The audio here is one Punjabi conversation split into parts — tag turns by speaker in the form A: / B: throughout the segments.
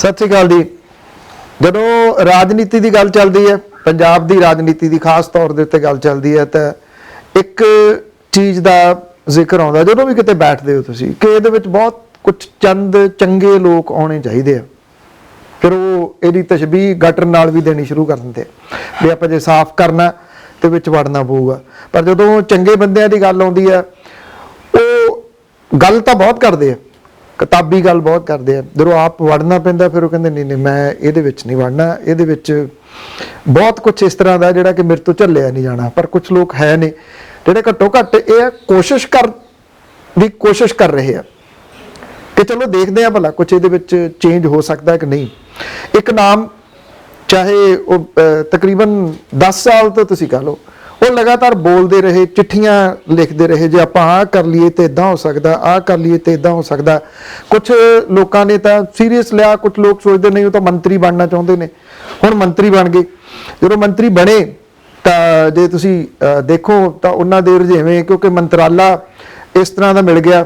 A: ਸਤਿ ਸ਼੍ਰੀ ਅਕਾਲ ਜੀ। ਜਦੋਂ ਰਾਜਨੀਤੀ ਦੀ ਗੱਲ ਚੱਲਦੀ ਹੈ, ਪੰਜਾਬ ਦੀ ਰਾਜਨੀਤੀ ਦੀ ਖਾਸ ਤੌਰ ਦੇ ਉੱਤੇ ਗੱਲ ਚੱਲਦੀ ਹੈ, ਤਾਂ ਇੱਕ ਚੀਜ਼ ਦਾ ਜ਼ਿਕਰ ਆਉਂਦਾ ਜਦੋਂ ਵੀ ਕਿਤੇ ਬੈਠਦੇ ਹੋ ਤੁਸੀਂ ਕਿ ਇਹਦੇ ਵਿੱਚ ਬਹੁਤ ਕੁਝ ਚੰਦ ਚੰਗੇ ਲੋਕ ਆਉਣੇ ਚਾਹੀਦੇ ਆ। ਫਿਰ ਉਹ ਇਹਦੀ ਤਸ਼ਬੀਹ ਗਟਰ ਨਾਲ ਵੀ ਦੇਣੀ ਸ਼ੁਰੂ ਕਰ ਦਿੰਦੇ ਵੀ ਆਪਾਂ ਜੇ ਸਾਫ਼ ਕਰਨਾ ਤੇ ਵਿੱਚ ਵੜਨਾ ਪਊਗਾ। ਪਰ ਜਦੋਂ ਚੰਗੇ ਬੰਦਿਆਂ ਦੀ ਗੱਲ ਆਉਂਦੀ ਹੈ, ਉਹ ਗੱਲ ਤਾਂ ਬਹੁਤ ਕਰਦੇ ਆ, ਕਿਤਾਬੀ ਗੱਲ ਬਹੁਤ ਕਰਦੇ ਆ। ਜਦੋਂ ਆਪ ਵੜਨਾ ਪੈਂਦਾ ਫਿਰ ਉਹ ਕਹਿੰਦੇ ਨਹੀਂ ਨਹੀਂ ਮੈਂ ਇਹਦੇ ਵਿੱਚ ਨਹੀਂ ਵੜਨਾ, ਇਹਦੇ ਵਿੱਚ ਬਹੁਤ ਕੁਝ ਇਸ ਤਰ੍ਹਾਂ ਦਾ ਜਿਹੜਾ ਕਿ ਮੇਰੇ ਤੋਂ ਝੱਲਿਆ ਨਹੀਂ ਜਾਣਾ। ਪਰ ਕੁਝ ਲੋਕ ਹੈ ਨੇ ਜਿਹੜੇ ਘੱਟੋ ਘੱਟ ਇਹ ਕੋਸ਼ਿਸ਼ ਕਰ ਰਹੇ ਆ ਕਿ ਚਲੋ ਦੇਖਦੇ ਆ ਭਲਾ ਕੁਝ ਇਹਦੇ ਵਿੱਚ ਚੇਂਜ ਹੋ ਸਕਦਾ ਕਿ ਨਹੀਂ। ਇੱਕ ਨਾਮ ਚਾਹੇ ਉਹ ਤਕਰੀਬਨ 10 ਸਾਲ ਤੋਂ ਤੁਸੀਂ ਕਹ ਲਓ ਉਹ ਲਗਾਤਾਰ ਬੋਲਦੇ ਰਹੇ, ਚਿੱਠੀਆਂ ਲਿਖਦੇ ਰਹੇ, ਜੇ ਆਪਾਂ ਆਹ ਕਰ ਲਈਏ ਤੇ ਇਦਾਂ ਹੋ ਸਕਦਾ, ਆਹ ਕਰ ਲਈਏ ਤੇ ਇਦਾਂ ਹੋ ਸਕਦਾ। ਕੁਝ ਲੋਕਾਂ ਨੇ ਤਾਂ ਸੀਰੀਅਸ ਲਿਆ, ਕੁਝ ਲੋਕ ਸੋਚਦੇ ਨਹੀਂ ਉਹ ਤਾਂ ਮੰਤਰੀ ਬਣਨਾ ਚਾਹੁੰਦੇ ਨੇ। ਹੁਣ ਮੰਤਰੀ ਬਣ ਗਏ। ਜਦੋਂ ਮੰਤਰੀ ਬਣੇ ਤਾਂ ਜੇ ਤੁਸੀਂ ਦੇਖੋ ਤਾਂ ਉਹਨਾਂ ਦੇ ਰੁਝੇਵੇਂ, ਕਿਉਂਕਿ ਮੰਤਰਾਲਾ ਇਸ ਤਰ੍ਹਾਂ ਦਾ ਮਿਲ ਗਿਆ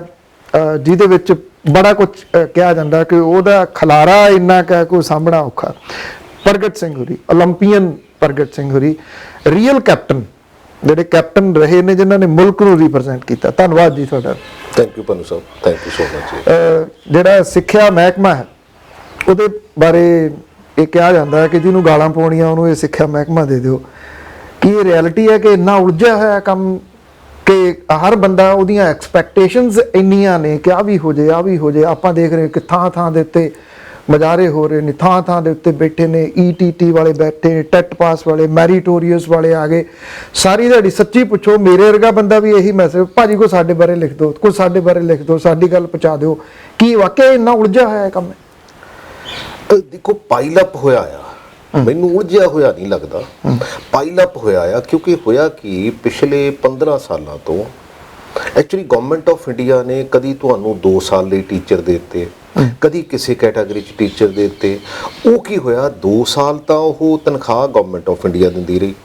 A: ਜਿਹਦੇ ਵਿੱਚ ਬੜਾ ਕੁਝ ਕਿਹਾ ਜਾਂਦਾ ਕਿ ਉਹਦਾ ਖਲਾਰਾ ਇੰਨਾ ਕੁ ਕੋਈ ਸਾਹਮਣਾ ਔਖਾ। ਪ੍ਰਗਟ ਸਿੰਘ ਹੋਰੀ, ਓਲੰਪੀਅਨ ਪ੍ਰਗਟ ਸਿੰਘ ਹੋਰੀ, ਰੀਅਲ ਕੈਪਟਨ, ਜਿਹੜੇ ਕੈਪਟਨ ਰਹੇ ਨੇ ਜਿਨ੍ਹਾਂ ਨੇ ਮੁਲਕ ਨੂੰ ਰਿਪਰੈਜ਼ੈਂਟ ਕੀਤਾ। ਧੰਨਵਾਦ ਜੀ ਤੁਹਾਡਾ।
B: Thank you Pannu Sahib, thank you so much.
A: ਜਿਹੜਾ ਸਿੱਖਿਆ ਮਹਿਕਮਾ ਹੈ ਉਹਦੇ ਬਾਰੇ ਇਹ ਕਿਹਾ ਜਾਂਦਾ ਹੈ ਕਿ ਜਿਹਨੂੰ ਗਾਲਾਂ ਪਾਉਣੀਆਂ ਉਹਨੂੰ ਇਹ ਸਿੱਖਿਆ ਮਹਿਕਮਾ ਦੇ ਦਿਓ। ਕੀ ਇਹ ਰਿਐਲਿਟੀ ਹੈ ਕਿ ਇੰਨਾ ਉਲਝਿਆ ਹੋਇਆ ਕੰਮ ਕਿ ਹਰ ਬੰਦਾ ਉਹਦੀਆਂ ਐਕਸਪੈਕਟੇਸ਼ਨਸ ਇੰਨੀਆਂ ਨੇ ਕਿ ਆਹ ਵੀ ਹੋ ਜੇ, ਆਹ ਵੀ ਹੋ ਜੇ। ਆਪਾਂ ਦੇਖ ਰਹੇ ਕਿ ਥਾਂ ਥਾਂ ਦੇ ਉੱਤੇ ਮਜ਼ਾਰੇ ਹੋ ਰਹੇ ਨੇ, ਥਾਂ ਥਾਂ ਦੇ ਉੱਤੇ ਬੈਠੇ ਨੇ, ETT ਵਾਲੇ ਬੈਠੇ ਨੇ, ਟੈਟ ਪਾਸ ਵਾਲੇ, ਮੈਰੀਟੋਰੀਅਸ ਵਾਲੇ ਆ ਗਏ। ਸਾਰੀ ਦਿਹਾੜੀ ਸੱਚੀ ਪੁੱਛੋ, ਮੇਰੇ ਵਰਗਾ ਬੰਦਾ ਵੀ ਇਹੀ ਮੈਸੇਜ, ਭਾਜੀ ਕੋਈ ਸਾਡੇ ਬਾਰੇ ਲਿਖ ਦਿਓ, ਕੋਈ ਸਾਡੇ ਬਾਰੇ ਲਿਖ ਦਿਓ, ਸਾਡੀ ਗੱਲ ਪਹੁੰਚਾ ਦਿਓ। ਕੀ ਵਾਕਿਆ ਇੰਨਾ ਉਲਝਿਆ ਹੋਇਆ ਕੰਮ ਹੈ?
B: ਦੇਖੋ ਪਾਈਲ ਅਪ ਹੋਇਆ ਆ, ਮੈਨੂੰ ਉਲਝਿਆ ਹੋਇਆ ਨਹੀਂ ਲੱਗਦਾ, ਪਾਈਲ ਅਪ ਹੋਇਆ ਆ। ਕਿਉਂਕਿ ਹੋਇਆ ਕਿ ਪਿਛਲੇ 15 ਸਾਲਾਂ ਤੋਂ ਐਕਚੁਅਲੀ ਗਵਰਨਮੈਂਟ ਆਫ ਇੰਡੀਆ ਨੇ ਕਦੀ ਤੁਹਾਨੂੰ 2 ਸਾਲ ਲਈ ਟੀਚਰ ਦੇ ਦਿੱਤੇ, ਕਦੀ ਕਿਸੇ ਕੈਟਾਗਰੀ 'ਚ ਟੀਚਰ ਦੇ ਦਿੱਤੇ। ਉਹ ਕੀ ਹੋਇਆ, 2 ਸਾਲ ਤਾਂ ਉਹ ਤਨਖਾਹ ਗਵਰਨਮੈਂਟ ਆਫ ਇੰਡੀਆ ਦਿੰਦੀ ਰਹੀ।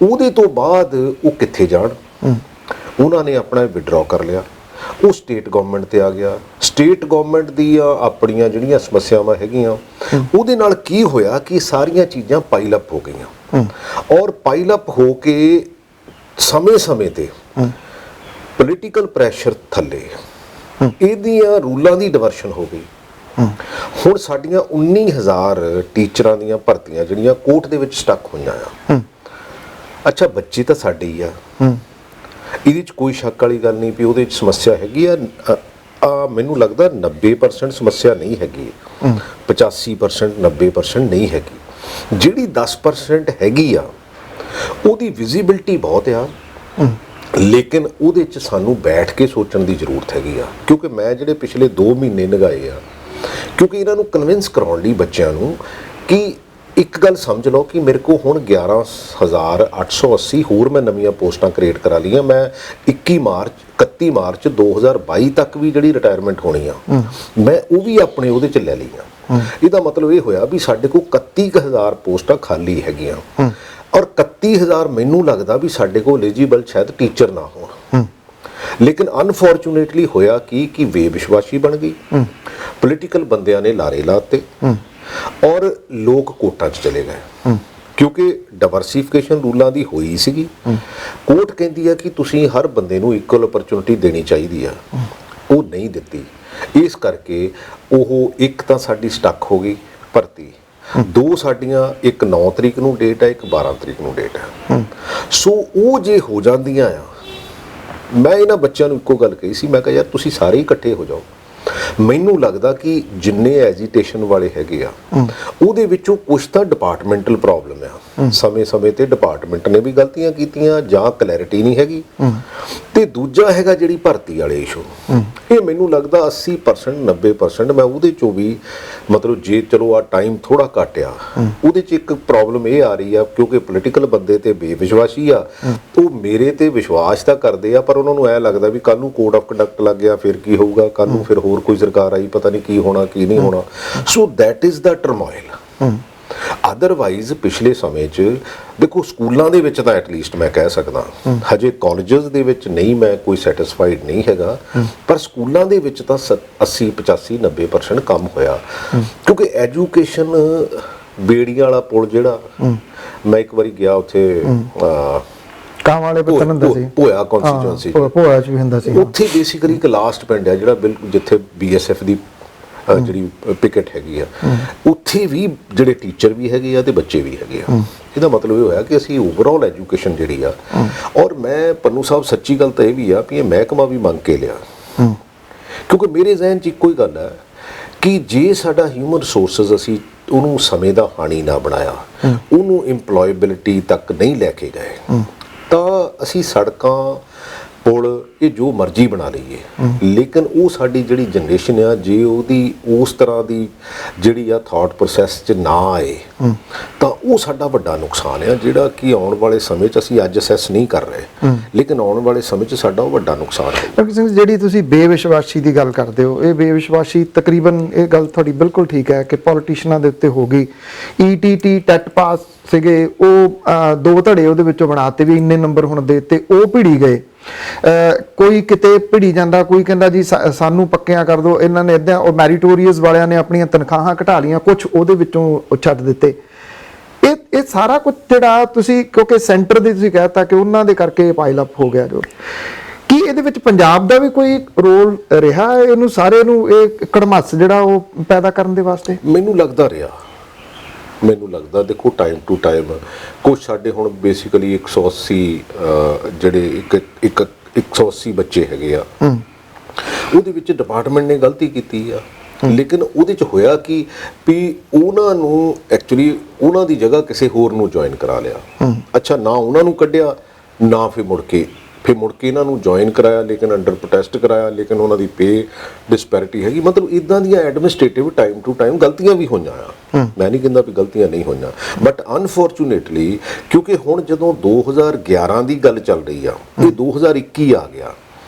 B: ਉਹਦੇ ਤੋਂ ਬਾਅਦ ਉਹ ਕਿੱਥੇ ਜਾਣ, ਉਹਨਾਂ ਨੇ ਆਪਣਾ ਵਿਡਰਾਅ ਕਰ ਲਿਆ। ਉਹ ਸਟੇਟ ਗਵਰਨਮੈਂਟ ਤੇ ਆ ਗਿਆ। ਸਟੇਟ ਗਵਰਨਮੈਂਟ ਦੀਆਂ ਆਪਣੀਆਂ ਜਿਹੜੀਆਂ ਸਮੱਸਿਆਵਾਂ ਹੈਗੀਆਂ, ਉਹਦੇ ਨਾਲ ਕੀ ਹੋਇਆ ਕਿ ਸਾਰੀਆਂ ਚੀਜ਼ਾਂ ਪਾਈਲ ਅਪ ਹੋ ਗਈਆਂ। ਔਰ ਪਾਈਲ ਅਪ ਹੋ ਕੇ ਸਮੇਂ-ਸਮੇਂ ਤੇ ਪੋਲੀਟੀਕਲ ਪ੍ਰੈਸ਼ਰ ਥੱਲੇ ਇਹਦੀਆਂ ਰੂਲਾਂ ਦੀ ਡਿਵਰਸ਼ਨ ਹੋ ਗਈ। ਹੁਣ ਸਾਡੀਆਂ 19,000 ਟੀਚਰਾਂ ਦੀਆਂ ਭਰਤੀਆਂ ਜਿਹੜੀਆਂ ਕੋਰਟ ਦੇ ਵਿੱਚ ਸਟਕ ਹੋਈਆਂ ਆ। ਅੱਛਾ, ਬੱਚੇ ਤਾਂ ਸਾਡੇ ਹੀ ਆ, ਇਹਦੇ 'ਚ ਕੋਈ ਸ਼ੱਕ ਵਾਲੀ ਗੱਲ ਨਹੀਂ ਵੀ ਉਹਦੇ 'ਚ ਸਮੱਸਿਆ ਹੈਗੀ ਆ। ਮੈਨੂੰ ਲੱਗਦਾ 90% ਸਮੱਸਿਆ ਨਹੀਂ ਹੈਗੀ, 85% 90% ਨਹੀਂ ਹੈਗੀ। ਜਿਹੜੀ 10% ਹੈਗੀ ਆ ਉਹਦੀ ਵਿਜ਼ੀਬਿਲਟੀ ਬਹੁਤ ਆ, ਲੇਕਿਨ ਉਹਦੇ 'ਚ ਸਾਨੂੰ ਬੈਠ ਕੇ ਸੋਚਣ ਦੀ ਜ਼ਰੂਰਤ ਹੈਗੀ ਆ। ਕਿਉਂਕਿ ਮੈਂ ਜਿਹੜੇ ਪਿਛਲੇ 2 ਮਹੀਨੇ ਲਗਾਏ ਆ, ਕਿਉਂਕਿ ਇਹਨਾਂ ਨੂੰ ਕਨਵਿੰਸ ਕਰਾਉਣ ਲਈ ਬੱਚਿਆਂ ਨੂੰ ਕਿ ਇੱਕ ਗੱਲ ਸਮਝ ਲਓ ਕਿ ਮੇਰੇ ਕੋਲ ਹੁਣ 11,880 ਹੋਰ ਮੈਂ ਨਵੀਆਂ ਪੋਸਟਾਂ ਕ੍ਰੀਏਟ ਕਰਾ ਲਈਆਂ। ਮੈਂ 31 ਮਾਰਚ 2022 ਤੱਕ ਵੀ ਜਿਹੜੀ ਰਿਟਾਇਰਮੈਂਟ ਹੋਣੀ ਆ, ਮੈਂ ਉਹ ਵੀ ਆਪਣੇ ਉਹਦੇ 'ਚ ਲੈ ਲਈਆਂ। ਇਹਦਾ ਮਤਲਬ ਇਹ ਹੋਇਆ ਵੀ ਸਾਡੇ ਕੋਲ 31,000 ਪੋਸਟਾਂ ਖਾਲੀ ਹੈਗੀਆਂ। ਔਰ 31,000 ਮੈਨੂੰ ਲੱਗਦਾ ਵੀ ਸਾਡੇ ਕੋਲ ਐਲੀਜੀਬਲ ਸ਼ਾਇਦ ਟੀਚਰ ਨਾ ਹੋਣ। ਲੇਕਿਨ ਅਨਫੋਰਚੂਨੇਟਲੀ ਹੋਇਆ ਕਿ ਬੇਵਿਸ਼ਵਾਸੀ ਬਣ ਗਈ, ਪੋਲੀਟੀਕਲ ਬੰਦਿਆਂ ਨੇ ਲਾਰੇ ਲਾਤੇ ਔਰ ਲੋਕ ਕੋਰਟਾਂ 'ਚ ਚਲੇ ਗਏ। ਕਿਉਂਕਿ ਡਾਇਵਰਸੀਫਿਕੇਸ਼ਨ ਰੂਲਾਂ ਦੀ ਹੋਈ ਸੀਗੀ। ਕੋਰਟ ਕਹਿੰਦੀ ਆ ਕਿ ਤੁਸੀਂ ਹਰ ਬੰਦੇ ਨੂੰ ਇਕੁਅਲ ਓਪਰਚੁਨਿਟੀ ਦੇਣੀ ਚਾਹੀਦੀ ਆ, ਉਹ ਨਹੀਂ ਦਿੱਤੀ। ਇਸ ਕਰਕੇ ਉਹ ਇੱਕ ਤਾਂ ਸਾਡੀ ਸਟਕ ਹੋ ਗਈ ਭਰਤੀ, 2 ਸਾਡੀਆਂ, ਇੱਕ 9 ਤਰੀਕ ਨੂੰ ਡੇਟ ਹੈ, ਇੱਕ 12 ਤਰੀਕ ਨੂੰ ਡੇਟ ਹੈ। ਸੋ ਉਹ ਜੇ ਹੋ ਜਾਂਦੀਆਂ ਆ, ਮੈਂ ਇਹਨਾਂ ਬੱਚਿਆਂ ਨੂੰ ਇੱਕੋ ਗੱਲ ਕਹੀ ਸੀ, ਮੈਂ ਕਿਹਾ ਯਾਰ ਤੁਸੀਂ ਸਾਰੇ ਇਕੱਠੇ ਹੋ ਜਾਓ। ਮੈਨੂੰ ਲੱਗਦਾ ਕਿ ਜਿੰਨੇ ਐਜੀਟੇਸ਼ਨ ਵਾਲੇ ਹੈਗੇ ਆ ਉਹਦੇ ਵਿੱਚੋਂ ਕੁਛ ਤਾਂ ਡਿਪਾਰਟਮੈਂਟਲ ਪ੍ਰੋਬਲਮ ਆ। ਸਮੇਂ-ਸਮੇਂ ਤੇ ਡਿਪਾਰਟਮੈਂਟ ਨੇ ਵੀ ਗਲਤੀਆਂ ਕੀਤੀਆਂ ਜਾਂ ਕਲੈਰਿਟੀ ਨਹੀਂ ਹੈਗੀ। ਤੇ ਦੂਜਾ ਹੈਗਾ ਜਿਹੜੀ ਭਰਤੀ ਵਾਲੇ ਇਸ਼ੂ, ਇਹ ਮੈਨੂੰ ਲੱਗਦਾ 80% 90% ਮੈਂ ਉਹਦੇ ਚੋਂ ਵੀ ਮਤਲਬ ਜੇ ਚਲੋ ਆ ਟਾਈਮ ਥੋੜਾ ਘੱਟ ਆ, ਉਹਦੇ 'ਚ ਇੱਕ ਪ੍ਰੋਬਲਮ ਇਹ ਆ ਰਹੀ ਆ ਕਿਉਂਕਿ ਪੋਲੀਟੀਕਲ ਬੰਦੇ ਤੇ ਬੇਵਿਸ਼ਵਾਸੀ ਆ। ਉਹ ਮੇਰੇ ਤੇ ਵਿਸ਼ਵਾਸ ਤਾਂ ਕਰਦੇ ਆ ਪਰ ਉਹਨਾਂ ਨੂੰ ਐ ਲੱਗਦਾ ਵੀ ਕੱਲ ਨੂੰ ਕੋਡ ਆਫ ਕੰਡਕਟ ਲੱਗ ਗਿਆ ਫਿਰ ਕੀ ਹੋਊਗਾ, ਕੱਲ ਨੂੰ ਫਿਰ ਹੋਰ ਕੋਈ ਸਰਕਾਰ ਆਈ, ਪਤਾ ਨਹੀਂ ਕੀ ਹੋਣਾ ਕੀ ਨਹੀਂ ਹੋਣਾ। So that is the turmoil. Otherwise ਪਿਛਲੇ ਸਮੇਂ 'ਚ ਦੇਖੋ ਸਕੂਲਾਂ ਦੇ ਵਿੱਚ ਤਾਂ ਐਟਲੀਸਟ ਮੈਂ ਕਹਿ ਸਕਦਾ, ਹਜੇ ਕਾਲਜਸ ਦੇ ਵਿੱਚ ਨਹੀਂ, ਮੈਂ ਕੋਈ ਸੈਟੀਸਫਾਈਡ ਨਹੀਂ ਹੈਗਾ, ਪਰ ਸਕੂਲਾਂ ਦੇ ਵਿੱਚ ਤਾਂ 80 85 90% ਕੰਮ ਹੋਇਆ, ਕਿਉਂਕਿ ਐਜੂਕੇਸ਼ਨ ਬੇੜੀਆਂ ਵਾਲਾ ਪੁਲ ਜਿਹੜਾ, ਮੈਂ ਇੱਕ ਵਾਰੀ ਗਿਆ ਉੱਥੇ
A: ਕਾਂ ਵਾਲੇ ਪਤਨ ਹੁੰਦਾ ਸੀ,
B: ਭੋਇਆ ਕਨਸਟੀਚੁਐਂਸੀ,
A: ਭੋਇਆ ਚ ਵੀ ਹੁੰਦਾ ਸੀ,
B: ਉੱਥੇ ਬੇਸਿਕਲੀ ਇੱਕ ਲਾਸਟ ਪਿੰਡ ਹੈ ਜਿਹੜਾ ਬਿਲਕੁਲ ਜਿੱਥੇ BSF ਦੀ ਜਿਹੜੀ ਪਿਕਟ ਹੈਗੀ ਆ, ਉੱਥੇ ਵੀ ਜਿਹੜੇ ਟੀਚਰ ਵੀ ਹੈਗੇ ਆ ਤੇ ਬੱਚੇ ਵੀ ਹੈਗੇ ਆ। ਇਹਦਾ ਮਤਲਬ ਇਹ ਹੋਇਆ ਕਿ ਅਸੀਂ ਓਵਰਆਲ ਐਜੂਕੇਸ਼ਨ ਜਿਹੜੀ ਆ, ਔਰ ਮੈਂ ਪੰਨੂ ਸਾਹਿਬ ਸੱਚੀ ਗੱਲ ਤਾਂ ਇਹ ਵੀ ਆ ਵੀ ਇਹ ਮਹਿਕਮਾ ਵੀ ਮੰਗ ਕੇ ਲਿਆ, ਕਿਉਂਕਿ ਮੇਰੇ ਜ਼ਿਹਨ 'ਚ ਇੱਕੋ ਹੀ ਗੱਲ ਹੈ ਕਿ ਜੇ ਸਾਡਾ ਹਿਊਮਨ ਰਿਸੋਰਸਿਸ ਅਸੀਂ ਉਹਨੂੰ ਸਮੇਂ ਦਾ ਹਾਣੀ ਨਾ ਬਣਾਇਆ, ਉਹਨੂੰ ਇੰਪਲੋਏਬਿਲਿਟੀ ਤੱਕ ਨਹੀਂ ਲੈ ਕੇ ਗਏ, ਤਾਂ ਅਸੀਂ ਸੜਕਾਂ ਪੁਲ ਇਹ ਜੋ ਮਰਜ਼ੀ ਬਣਾ ਲਈਏ, ਲੇਕਿਨ ਉਹ ਸਾਡੀ ਜਿਹੜੀ ਜਨਰੇਸ਼ਨ ਆ, ਜੇ ਉਹਦੀ ਉਸ ਤਰ੍ਹਾਂ ਦੀ ਜਿਹੜੀ ਆ ਥਾਟ ਪ੍ਰੋਸੈਸ 'ਚ ਨਾ ਆਏ, ਤਾਂ ਉਹ ਸਾਡਾ ਵੱਡਾ ਨੁਕਸਾਨ ਆ, ਜਿਹੜਾ ਕਿ ਆਉਣ ਵਾਲੇ ਸਮੇਂ 'ਚ ਅਸੀਂ ਅੱਜ ਅਸੈਸ ਨਹੀਂ ਕਰ ਰਹੇ, ਲੇਕਿਨ ਆਉਣ ਵਾਲੇ ਸਮੇਂ 'ਚ ਸਾਡਾ ਉਹ ਵੱਡਾ ਨੁਕਸਾਨ ਹੈ।
A: ਡਾਕਟਰ ਸਿੰਘ, ਜਿਹੜੀ ਤੁਸੀਂ ਬੇਵਿਸ਼ਵਾਸੀ ਦੀ ਗੱਲ ਕਰਦੇ ਹੋ, ਇਹ ਬੇਵਿਸ਼ਵਾਸੀ ਤਕਰੀਬਨ, ਇਹ ਗੱਲ ਤੁਹਾਡੀ ਬਿਲਕੁਲ ਠੀਕ ਹੈ ਕਿ ਪੋਲੀਟੀਸ਼ੀਅਨਾਂ ਦੇ ਉੱਤੇ ਹੋ ਗਈ। ETT ਟੈਟ ਪਾਸ ਸੀਗੇ, ਉਹ 2 ਧੜੇ ਉਹਦੇ ਵਿੱਚੋਂ ਬਣਾਤੇ ਵੀ ਇੰਨੇ ਨੰਬਰ ਹੁਣ ਦੇ ਦਿੱਤੇ, ਉਹ ਭਿੜੀ ਗਏ। ਕੋਈ ਕਿਤੇ ਭਿੜੀ ਜਾਂਦਾ, ਕੋਈ ਕਹਿੰਦਾ ਜੀ ਸਾਨੂੰ ਪੱਕਿਆਂ ਕਰ ਦਿਓ, ਇਹਨਾਂ ਨੇ ਇਦਾਂ, ਉਹ ਮੈਰੀਟੋਰੀਅਸ ਵਾਲਿਆਂ ਨੇ ਆਪਣੀਆਂ ਤਨਖਾਹਾਂ ਘਟਾ ਲਈਆਂ, ਕੁਝ ਉਹਦੇ ਵਿੱਚੋਂ ਛੱਡ ਦਿੱਤੇ। ਇਹ ਸਾਰਾ ਕੁਝ ਜਿਹੜਾ ਤੁਸੀਂ, ਕਿਉਂਕਿ ਸੈਂਟਰ ਦੇ ਤੁਸੀਂ ਕਹਿਤਾ ਕਿ ਉਹਨਾਂ ਦੇ ਕਰਕੇ ਪਾਇਲ ਅਪ ਹੋ ਗਿਆ, ਜੋ ਕੀ ਇਹਦੇ ਵਿੱਚ ਪੰਜਾਬ ਦਾ ਵੀ ਕੋਈ ਰੋਲ ਰਿਹਾ ਇਹਨੂੰ ਸਾਰੇ ਨੂੰ ਇਹ ਕੜਮੱਸ ਜਿਹੜਾ ਉਹ ਪੈਦਾ ਕਰਨ ਦੇ ਵਾਸਤੇ?
B: ਮੈਨੂੰ ਲੱਗਦਾ ਰਿਹਾ, ਮੈਨੂੰ ਲੱਗਦਾ, ਦੇਖੋ ਟਾਈਮ ਟੂ ਟਾਈਮ ਕੁਛ ਸਾਡੇ ਹੁਣ ਬੇਸਿਕਲੀ 180 ਜਿਹੜੇ ਇੱਕ 180 ਬੱਚੇ ਹੈਗੇ ਆ, ਉਹਦੇ ਵਿੱਚ ਡਿਪਾਰਟਮੈਂਟ ਨੇ ਗਲਤੀ ਕੀਤੀ ਆ, ਲੇਕਿਨ ਉਹਦੇ 'ਚ ਹੋਇਆ ਕਿ ਵੀ ਉਹਨਾਂ ਨੂੰ ਐਕਚੁਅਲੀ ਉਹਨਾਂ ਦੀ ਜਗ੍ਹਾ ਕਿਸੇ ਹੋਰ ਨੂੰ ਜੁਆਇਨ ਕਰਾ ਲਿਆ। ਅੱਛਾ, ਨਾ ਉਹਨਾਂ ਨੂੰ ਕੱਢਿਆ, ਨਾ ਫਿਰ ਮੁੜ ਕੇ ਇਹਨਾਂ ਨੂੰ ਜੁਆਇਨ ਕਰਾਇਆ, ਲੇਕਿਨ ਅੰਡਰ ਪ੍ਰੋਟੈਸਟ ਕਰਾਇਆ, ਲੇਕਿਨ ਉਹਨਾਂ ਦੀ ਪੇ ਡਿਸਪੈਰਿਟੀ ਹੈਗੀ। ਮਤਲਬ ਇਦਾਂ ਦੀਆਂ ਐਡਮਿਨਿਸਟ੍ਰੇਟਿਵ ਟਾਈਮ ਟੂ ਟਾਈਮ ਗਲਤੀਆਂ ਵੀ ਹੋਈਆਂ ਆ, ਮੈਂ ਨਹੀਂ ਕਹਿੰਦਾ ਵੀ ਗਲਤੀਆਂ ਨਹੀਂ ਹੋਈਆਂ, ਬਟ ਅਨਫੋਰਚੂਨੇਟਲੀ ਕਿਉਂਕਿ ਹੁਣ ਜਦੋਂ 2011 ਦੀ ਗੱਲ ਚੱਲ ਰਹੀ ਆ, ਇਹ 2021 ਆ ਗਿਆ,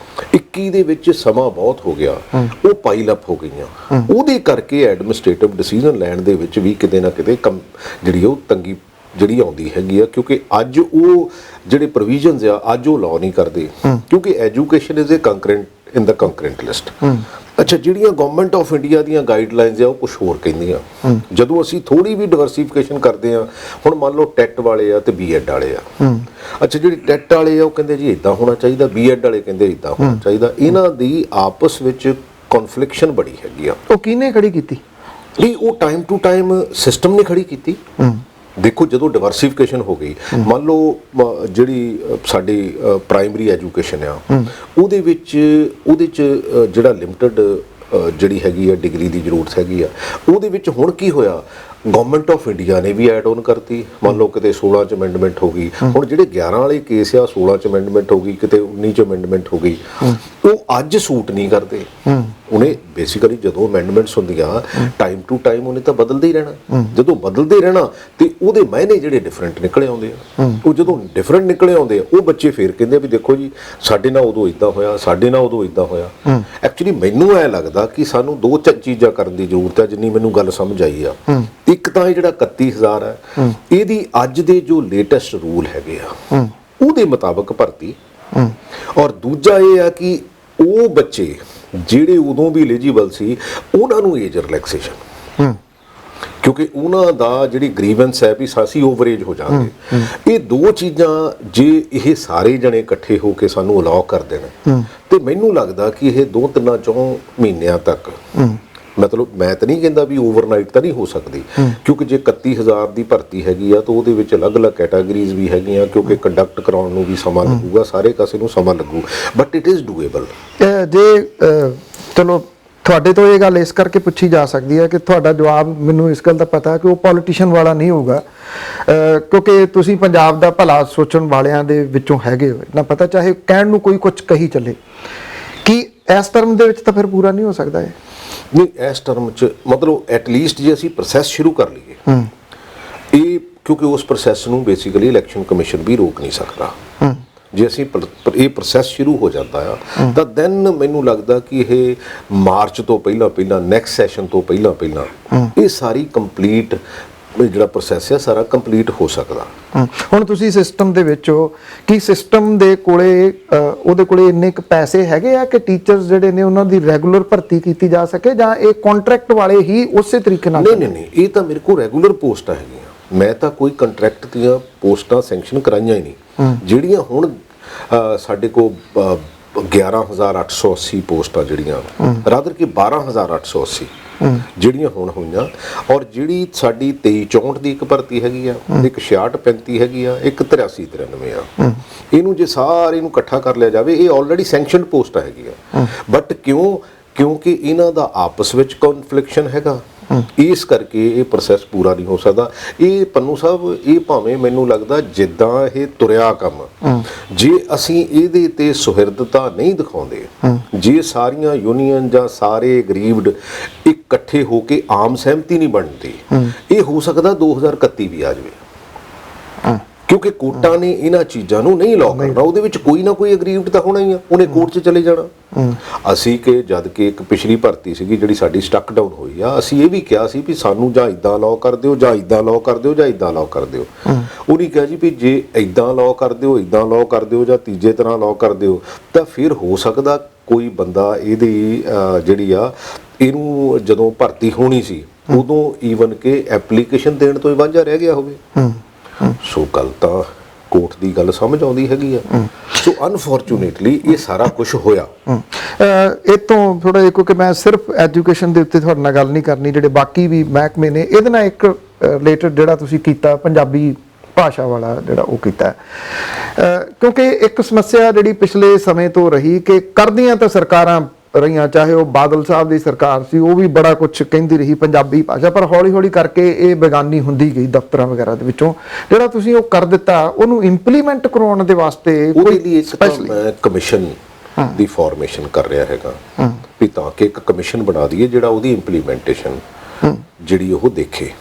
B: 21 ਦੇ ਵਿੱਚ ਸਮਾਂ ਬਹੁਤ ਹੋ ਗਿਆ, ਉਹ ਪਾਈਲ ਅਪ ਹੋ ਗਈਆਂ, ਉਹਦੇ ਕਰਕੇ ਐਡਮਿਨਿਸਟ੍ਰੇਟਿਵ ਡਿਸੀਜਨ ਲੈਣ ਦੇ ਵਿੱਚ ਵੀ ਕਿਤੇ ਨਾ ਕਿਤੇ ਜਿਹੜੀ ਉਹ ਤੰਗੀ ਜਿਹੜੀ ਆਉਂਦੀ ਹੈਗੀ ਆ, ਕਿਉਂਕਿ ਅੱਜ ਉਹ ਜਿਹੜੇ ਪ੍ਰੋਵੀਜ਼ਨਸ ਆ ਅੱਜ ਉਹ ਲਾਅ ਨਹੀਂ ਕਰਦੇ, ਕਿਉਂਕਿ education is a concurrent in the concurrent list. ਅੱਛਾ, ਜਿਹੜੀਆਂ ਗਵਰਨਮੈਂਟ ਆਫ ਇੰਡੀਆ ਦੀਆਂ ਗਾਈਡਲਾਈਨਸ ਆ ਉਹ ਕੁਝ ਹੋਰ ਕਹਿੰਦੀਆਂ। ਜਦੋਂ ਅਸੀਂ ਥੋੜੀ ਵੀ ਡਿਵਰਸੀਫਿਕੇਸ਼ਨ ਕਰਦੇ ਆ, ਹੁਣ ਮੰਨ ਲਓ ਟੈਟ ਵਾਲੇ ਆ ਤੇ B.Ed ਵਾਲੇ ਆ, ਅੱਛਾ ਜਿਹੜੀ ਟੈਟ ਵਾਲੇ ਆ ਉਹ ਕਹਿੰਦੇ ਜੀ ਇਦਾਂ ਹੋਣਾ ਚਾਹੀਦਾ, B.Ed ਵਾਲੇ ਕਹਿੰਦੇ ਇਦਾਂ ਹੋਣਾ ਚਾਹੀਦਾ, ਇਹਨਾਂ ਦੀ ਆਪਸ ਵਿੱਚ ਕਨਫਲਿਕਸ਼ਨ ਬੜੀ ਹੈਗੀ ਆ।
A: ਉਹ ਕਿਹਨੇ ਖੜੀ ਕੀਤੀ?
B: ਨਹੀਂ, ਉਹ ਟਾਈਮ ਟੂ ਟਾਈਮ ਸਿਸਟਮ ਨੇ ਖੜੀ ਕੀਤੀ। ਦੇਖੋ, ਜਦੋਂ ਡਿਵਰਸੀਫਿਕੇਸ਼ਨ ਹੋ ਗਈ, ਮੰਨ ਲਓ ਜਿਹੜੀ ਸਾਡੀ ਪ੍ਰਾਇਮਰੀ ਐਜੂਕੇਸ਼ਨ ਆ, ਉਹਦੇ 'ਚ ਜਿਹੜਾ ਲਿਮਟਿਡ ਜਿਹੜੀ ਹੈਗੀ ਆ ਡਿਗਰੀ ਦੀ ਜ਼ਰੂਰਤ ਹੈਗੀ ਆ, ਉਹਦੇ ਵਿੱਚ ਹੁਣ ਕੀ ਹੋਇਆ, ਗਵਰਨਮੈਂਟ ਆਫ ਇੰਡੀਆ ਨੇ ਵੀ ਐਡ ਆਨ ਕਰਤੀ। ਮੰਨ ਲਓ ਕਿਤੇ 16 ਚ ਅਮੈਂਡਮੈਂਟ ਹੋ ਗਈ, ਹੁਣ ਜਿਹੜੇ 11 ਵਾਲੇ ਕੇਸ ਆ 16 ਚ ਅਮੈਂਡਮੈਂਟ ਹੋ ਗਈ, ਕਿਤੇ 19 ਚ ਅਮੈਂਡਮੈਂਟ ਹੋ ਗਈ, ਉਹ ਅੱਜ ਸੂਟ ਨਹੀਂ ਕਰਦੇ। ਉਹਨੇ ਬੇਸਿਕਲੀ ਜਦੋਂ ਅਮੈਂਡਮੈਂਟਸ ਹੁੰਦੀਆਂ ਟਾਈਮ ਟੂ ਟਾਈਮ ਉਹਨੇ ਤਾਂ ਬਦਲਦੇ ਹੀ ਰਹਿਣਾ, ਜਦੋਂ ਬਦਲਦੇ ਰਹਿਣਾ ਤੇ ਉਹਦੇ ਮਾਇਨੇ ਜਿਹੜੇ ਡਿਫਰੈਂਟ ਨਿਕਲੇ ਆਉਂਦੇ ਆ। ਉਹ ਜਦੋਂ ਡਿਫਰੈਂਟ ਨਿਕਲੇ ਆਉਂਦੇ ਆ, ਉਹ ਬੱਚੇ ਫੇਰ ਕਹਿੰਦੇ ਵੀ ਦੇਖੋ ਜੀ ਸਾਡੇ ਨਾਲ ਉਦੋਂ ਇਦਾਂ ਹੋਇਆ, ਸਾਡੇ ਨਾਲ ਉਦੋਂ ਇਦਾਂ ਹੋਇਆ। ਐਕਚੁਅਲੀ ਮੈਨੂੰ ਐ ਲੱਗਦਾ ਕਿ ਸਾਨੂੰ ਦੋ ਚੀਜ਼ਾਂ ਕਰਨ ਦੀ ਜ਼ਰੂਰਤ ਹੈ, ਜਿੰਨੀ ਮੈਨੂੰ ਗੱਲ ਸਮਝ ਆਈ ਆ। ਇੱਕ ਤਾਂ ਇਹ ਜਿਹੜਾ 31,000 ਹੈ, ਇਹਦੀ ਅੱਜ ਦੇ ਜੋ ਲੇਟੈਸਟ ਰੂਲ ਹੈਗੇ ਆ ਉਹਦੇ ਮੁਤਾਬਕ ਭਰਤੀ, ਔਰ ਦੂਜਾ ਇਹ ਆ ਕਿ ਉਹ ਬੱਚੇ ਜਿਹੜੇ ਉਦੋਂ ਵੀ ਐਲੀਜੀਬਲ ਸੀ ਉਹਨਾਂ ਨੂੰ ਏਜ ਰਿਲੈਕਸੇਸ਼ਨ, ਕਿਉਂਕਿ ਉਹਨਾਂ ਦਾ ਜਿਹੜੀ ਗ੍ਰੀਵੈਂਸ ਹੈ ਵੀ ਅਸੀਂ ਓਵਰਏਜ ਹੋ ਜਾਵਾਂਗੇ। ਇਹ ਦੋ ਚੀਜ਼ਾਂ ਜੇ ਇਹ ਸਾਰੇ ਜਣੇ ਇਕੱਠੇ ਹੋ ਕੇ ਸਾਨੂੰ ਅਲਾਉ ਕਰ ਦੇਣ ਤੇ ਮੈਨੂੰ ਲੱਗਦਾ ਕਿ ਇਹ 2-3-4 ਮਹੀਨਿਆਂ ਤੱਕ, ਮਤਲਬ ਮੈਂ ਤਾਂ ਨਹੀਂ ਕਹਿੰਦਾ ਵੀ ਓਵਰਨਾਈਟ ਤਾਂ ਨਹੀਂ ਹੋ ਸਕਦੀ, ਕਿਉਂਕਿ ਜੇ 31,000 ਦੀ ਭਰਤੀ ਹੈਗੀ ਆ ਤਾਂ ਉਹਦੇ ਵਿੱਚ ਅਲੱਗ-ਅਲੱਗ ਕੈਟਾਗਰੀਜ਼ ਵੀ ਹੈਗੀਆਂ, ਕਿਉਂਕਿ ਕੰਡਕਟ ਕਰਾਉਣ ਨੂੰ ਵੀ ਸਮਾਂ ਲੱਗੂਗਾ, ਸਾਰੇ ਕਾਸੇ ਨੂੰ ਸਮਾਂ ਲੱਗੂ, ਬਟ ਇਟ ਇਜ਼ ਡੂਏਬਲ।
A: ਜੇ ਚਲੋ ਤੁਹਾਡੇ ਤੋਂ ਇਹ ਗੱਲ ਇਸ ਕਰਕੇ ਪੁੱਛੀ ਜਾ ਸਕਦੀ ਹੈ ਕਿ ਤੁਹਾਡਾ ਜਵਾਬ ਮੈਨੂੰ ਇਸ ਗੱਲ ਦਾ ਪਤਾ ਹੈ ਕਿ ਉਹ ਪੋਲੀਟੀਸ਼ੀਅਨ ਵਾਲਾ ਨਹੀਂ ਹੋਊਗਾ, ਕਿਉਂਕਿ ਤੁਸੀਂ ਪੰਜਾਬ ਦਾ ਭਲਾ ਸੋਚਣ ਵਾਲਿਆਂ ਦੇ ਵਿੱਚੋਂ ਹੈਗੇ ਹੋ, ਨਾ ਪਤਾ ਚਾਹੇ ਕਹਿਣ ਨੂੰ ਕੋਈ ਕੁਝ ਕਹੀ ਚੱਲੇ, ਕਿ ਇਸ ਟਰਮ ਦੇ ਵਿੱਚ ਤਾਂ ਫਿਰ ਪੂਰਾ ਨਹੀਂ ਹੋ ਸਕਦਾ ਇਹ।
B: ਨਹੀਂ, ਇਸ ਟਰਮ 'ਚ ਮਤਲਬ ਐਟਲੀਸਟ ਜੇ ਅਸੀਂ ਪ੍ਰੋਸੈਸ ਸ਼ੁਰੂ ਕਰ ਲਈਏ ਇਹ, ਕਿਉਂਕਿ ਉਸ ਪ੍ਰੋਸੈਸ ਨੂੰ ਬੇਸਿਕਲੀ ਇਲੈਕਸ਼ਨ ਕਮਿਸ਼ਨ ਵੀ ਰੋਕ ਨਹੀਂ ਸਕਦਾ। ਜੇ ਅਸੀਂ ਇਹ ਪ੍ਰੋਸੈਸ ਸ਼ੁਰੂ ਹੋ ਜਾਂਦਾ ਆ ਤਾਂ ਦੈਨ ਮੈਨੂੰ ਲੱਗਦਾ ਕਿ ਇਹ ਮਾਰਚ ਤੋਂ ਪਹਿਲਾਂ ਨੈਕਸਟ ਸੈਸ਼ਨ ਤੋਂ ਪਹਿਲਾਂ ਇਹ ਸਾਰੀ ਕੰਪਲੀਟ ਜਿਹੜਾ ਪ੍ਰੋਸੈਸ ਹੈ ਸਾਰਾ ਕੰਪਲੀਟ ਹੋ ਸਕਦਾ।
A: ਹੁਣ ਤੁਸੀਂ ਸਿਸਟਮ ਦੇ ਵਿੱਚ ਹੋ, ਕੀ ਸਿਸਟਮ ਦੇ ਕੋਲੇ ਉਹਦੇ ਕੋਲੇ ਇੰਨੇ ਕੁ ਪੈਸੇ ਹੈਗੇ ਆ ਕਿ ਟੀਚਰਸ ਜਿਹੜੇ ਨੇ ਉਹਨਾਂ ਦੀ ਰੈਗੂਲਰ ਭਰਤੀ ਕੀਤੀ ਜਾ ਸਕੇ, ਜਾਂ ਇਹ ਕੰਟਰੈਕਟ ਵਾਲੇ ਹੀ ਉਸੇ ਤਰੀਕੇ ਨਾਲ?
B: ਨਹੀਂ, ਇਹ ਤਾਂ ਮੇਰੇ ਕੋਲ ਰੈਗੂਲਰ ਪੋਸਟਾਂ ਹੈਗੀਆਂ। ਮੈਂ ਤਾਂ ਕੋਈ ਕੰਟਰੈਕਟ ਦੀਆਂ ਪੋਸਟਾਂ ਸੈਂਕਸ਼ਨ ਕਰਾਈਆਂ ਹੀ ਨਹੀਂ। ਜਿਹੜੀਆਂ ਹੁਣ ਸਾਡੇ ਕੋਲ 11,880 ਪੋਸਟਾਂ ਜਿਹੜੀਆਂ, ਰਾਦਰ ਕਿ 12,880 ਜਿਹੜੀਆਂ ਹੁਣ ਹੋਈਆਂ, ਔਰ ਜਿਹੜੀ ਸਾਡੀ 2364 ਦੀ ਇੱਕ ਭਰਤੀ ਹੈਗੀ ਆ, ਇੱਕ 6635 ਹੈਗੀ ਆ, ਇੱਕ 8393 ਆ। ਇਹਨੂੰ ਜੇ ਸਾਰੇ ਨੂੰ ਇਕੱਠਾ ਕਰ ਲਿਆ ਜਾਵੇ, ਇਹ ਆਲਰੇਡੀ ਸੈਂਕਸ਼ਨਡ ਪੋਸਟਾਂ ਹੈਗੀਆਂ। ਬਟ ਕਿਉਂਕਿ ਇਹਨਾਂ ਦਾ ਆਪਸ ਵਿੱਚ ਕਨਫਲਿਕਸ਼ਨ ਹੈਗਾ, ਇਸ ਕਰਕੇ ਇਹ ਪ੍ਰੋਸੈਸ ਪੂਰਾ ਨਹੀਂ ਹੋ ਸਕਦਾ। ਇਹ ਪੰਨੂ ਸਾਹਿਬ, ਇਹ ਭਾਵੇਂ ਮੈਨੂੰ ਲੱਗਦਾ ਜਿੱਦਾਂ ਇਹ ਤੁਰਿਆ ਕੰਮ, ਜੇ ਅਸੀਂ ਇਹਦੇ ਤੇ ਸੁਹਿਰਦਤਾ ਨਹੀਂ ਦਿਖਾਉਂਦੇ, ਜੇ ਸਾਰੀਆਂ ਯੂਨੀਅਨ ਜਾਂ ਸਾਰੇ ਗਰੀਬਡ ਇਕੱਠੇ ਹੋ ਕੇ ਆਮ ਸਹਿਮਤੀ ਨਹੀਂ ਬਣਦੀ, ਇਹ ਹੋ ਸਕਦਾ 2031 ਵੀ ਆ ਜਾਵੇ। ਕਿਉਂਕਿ ਕੋਰਟਾਂ ਨੇ ਇਹਨਾਂ ਚੀਜ਼ਾਂ ਨੂੰ ਨਹੀਂ ਲਾਅ ਕਰਨਾ, ਉਹਦੇ ਵਿੱਚ ਕੋਈ ਨਾ ਕੋਈ ਐਗਰੀਵਡ ਤਾਂ ਹੋਣਾ ਹੀ ਆ, ਉਹਨੇ ਕੋਰਟ 'ਚ ਚਲੇ ਜਾਣਾ। ਅਸੀਂ ਕਿ ਜਦ ਕਿ ਇੱਕ ਪਿਛਲੀ ਭਰਤੀ ਸੀਗੀ ਜਿਹੜੀ ਸਾਡੀ ਸਟਕ ਡਾਊਨ ਹੋਈ ਆ, ਅਸੀਂ ਇਹ ਵੀ ਕਿਹਾ ਸੀ ਵੀ ਸਾਨੂੰ ਜਾਂ ਇਦਾਂ ਲਾਅ ਕਰ ਦਿਓ, ਜਾਂ ਇਦਾਂ ਲਾਅ ਕਰ ਦਿਓ, ਜਾਂ ਇਦਾਂ ਲਾਅ ਕਰ ਦਿਓ। ਉਹਨੇ ਕਿਹਾ ਜੀ ਵੀ ਜੇ ਇਦਾਂ ਲਾਅ ਕਰ ਦਿਓ, ਇਦਾਂ ਲਾਅ ਕਰ ਦਿਓ, ਜਾਂ ਤੀਜੇ ਤਰ੍ਹਾਂ ਲਾਅ ਕਰ ਦਿਓ, ਤਾਂ ਫਿਰ ਹੋ ਸਕਦਾ ਕੋਈ ਬੰਦਾ ਇਹਦੀ ਜਿਹੜੀ ਆ, ਇਹਨੂੰ ਜਦੋਂ ਭਰਤੀ ਹੋਣੀ ਸੀ ਉਦੋਂ ਈਵਨ ਕਿ ਐਪਲੀਕੇਸ਼ਨ ਦੇਣ ਤੋਂ ਹੀ ਵਾਂਝਾ ਰਹਿ ਗਿਆ ਹੋਵੇ। ਸੋ ਗੱਲ ਤਾਂ ਕੋਰਟ ਦੀ ਗੱਲ ਸਮਝ ਆਉਂਦੀ ਹੈਗੀ ਆ। ਸੋ ਅਨਫੋਰਚੂਨੇਟਲੀ ਇਹ ਸਾਰਾ ਕੁਝ ਹੋਇਆ।
A: ਇਹ ਤੋਂ ਥੋੜਾ ਜਿਹਾ, ਕਿਉਂਕਿ ਮੈਂ ਸਿਰਫ ਐਜੂਕੇਸ਼ਨ ਦੇ ਉੱਤੇ ਤੁਹਾਡੇ ਨਾਲ ਗੱਲ ਨਹੀਂ ਕਰਨੀ, ਜਿਹੜੇ ਬਾਕੀ ਵੀ ਮਹਿਕਮੇ ਨੇ ਇਹਦੇ ਨਾਲ ਇੱਕ ਰਿਲੇਟਡ ਜਿਹੜਾ ਤੁਸੀਂ ਕੀਤਾ ਪੰਜਾਬੀ ਭਾਸ਼ਾ ਵਾਲਾ ਜਿਹੜਾ ਉਹ ਕੀਤਾ, ਕਿਉਂਕਿ ਇੱਕ ਸਮੱਸਿਆ ਜਿਹੜੀ ਪਿਛਲੇ ਸਮੇਂ ਤੋਂ ਰਹੀ ਕਿ ਕਰਦੀਆਂ ਤਾਂ ਸਰਕਾਰਾਂ ਰਹੀਆਂ, ਚਾਹੇ ਉਹ ਬਾਦਲ ਸਾਹਿਬ ਦੀ ਸਰਕਾਰ ਸੀ, ਉਹ ਵੀ ਬੜਾ ਕੁਝ ਕਹਿੰਦੀ ਰਹੀ ਪੰਜਾਬੀ ਭਾਸ਼ਾ, ਪਰ ਹੌਲੀ ਹੌਲੀ ਕਰਕੇ ਇਹ ਬੇਗਾਨੀ ਹੁੰਦੀ ਗਈ ਦਫ਼ਤਰਾਂ ਵਗੈਰਾ ਦੇ ਵਿੱਚੋਂ। ਜਿਹੜਾ ਤੁਸੀਂ ਉਹ ਕਰ ਦਿੱਤਾ, ਉਹਨੂੰ ਇੰਪਲੀਮੈਂਟ ਕਰਵਾਉਣ ਦੇ ਵਾਸਤੇ
B: ਉਹਦੇ ਲਈ ਇੱਕ ਮੈਂ ਕਮਿਸ਼ਨ ਦੀ ਫਾਰਮੇਸ਼ਨ ਕਰ ਰਿਹਾ ਹੈਗਾ ਵੀ ਤਾਂ ਕਿ ਇੱਕ ਕਮਿਸ਼ਨ ਬਣਾ ਦਈਏ ਜਿਹੜਾ ਉਹਦੀ ਇੰਪਲੀਮੈਂਟੇਸ਼ਨ ਜਿਹੜੀ ਉਹ ਦੇਖੇ,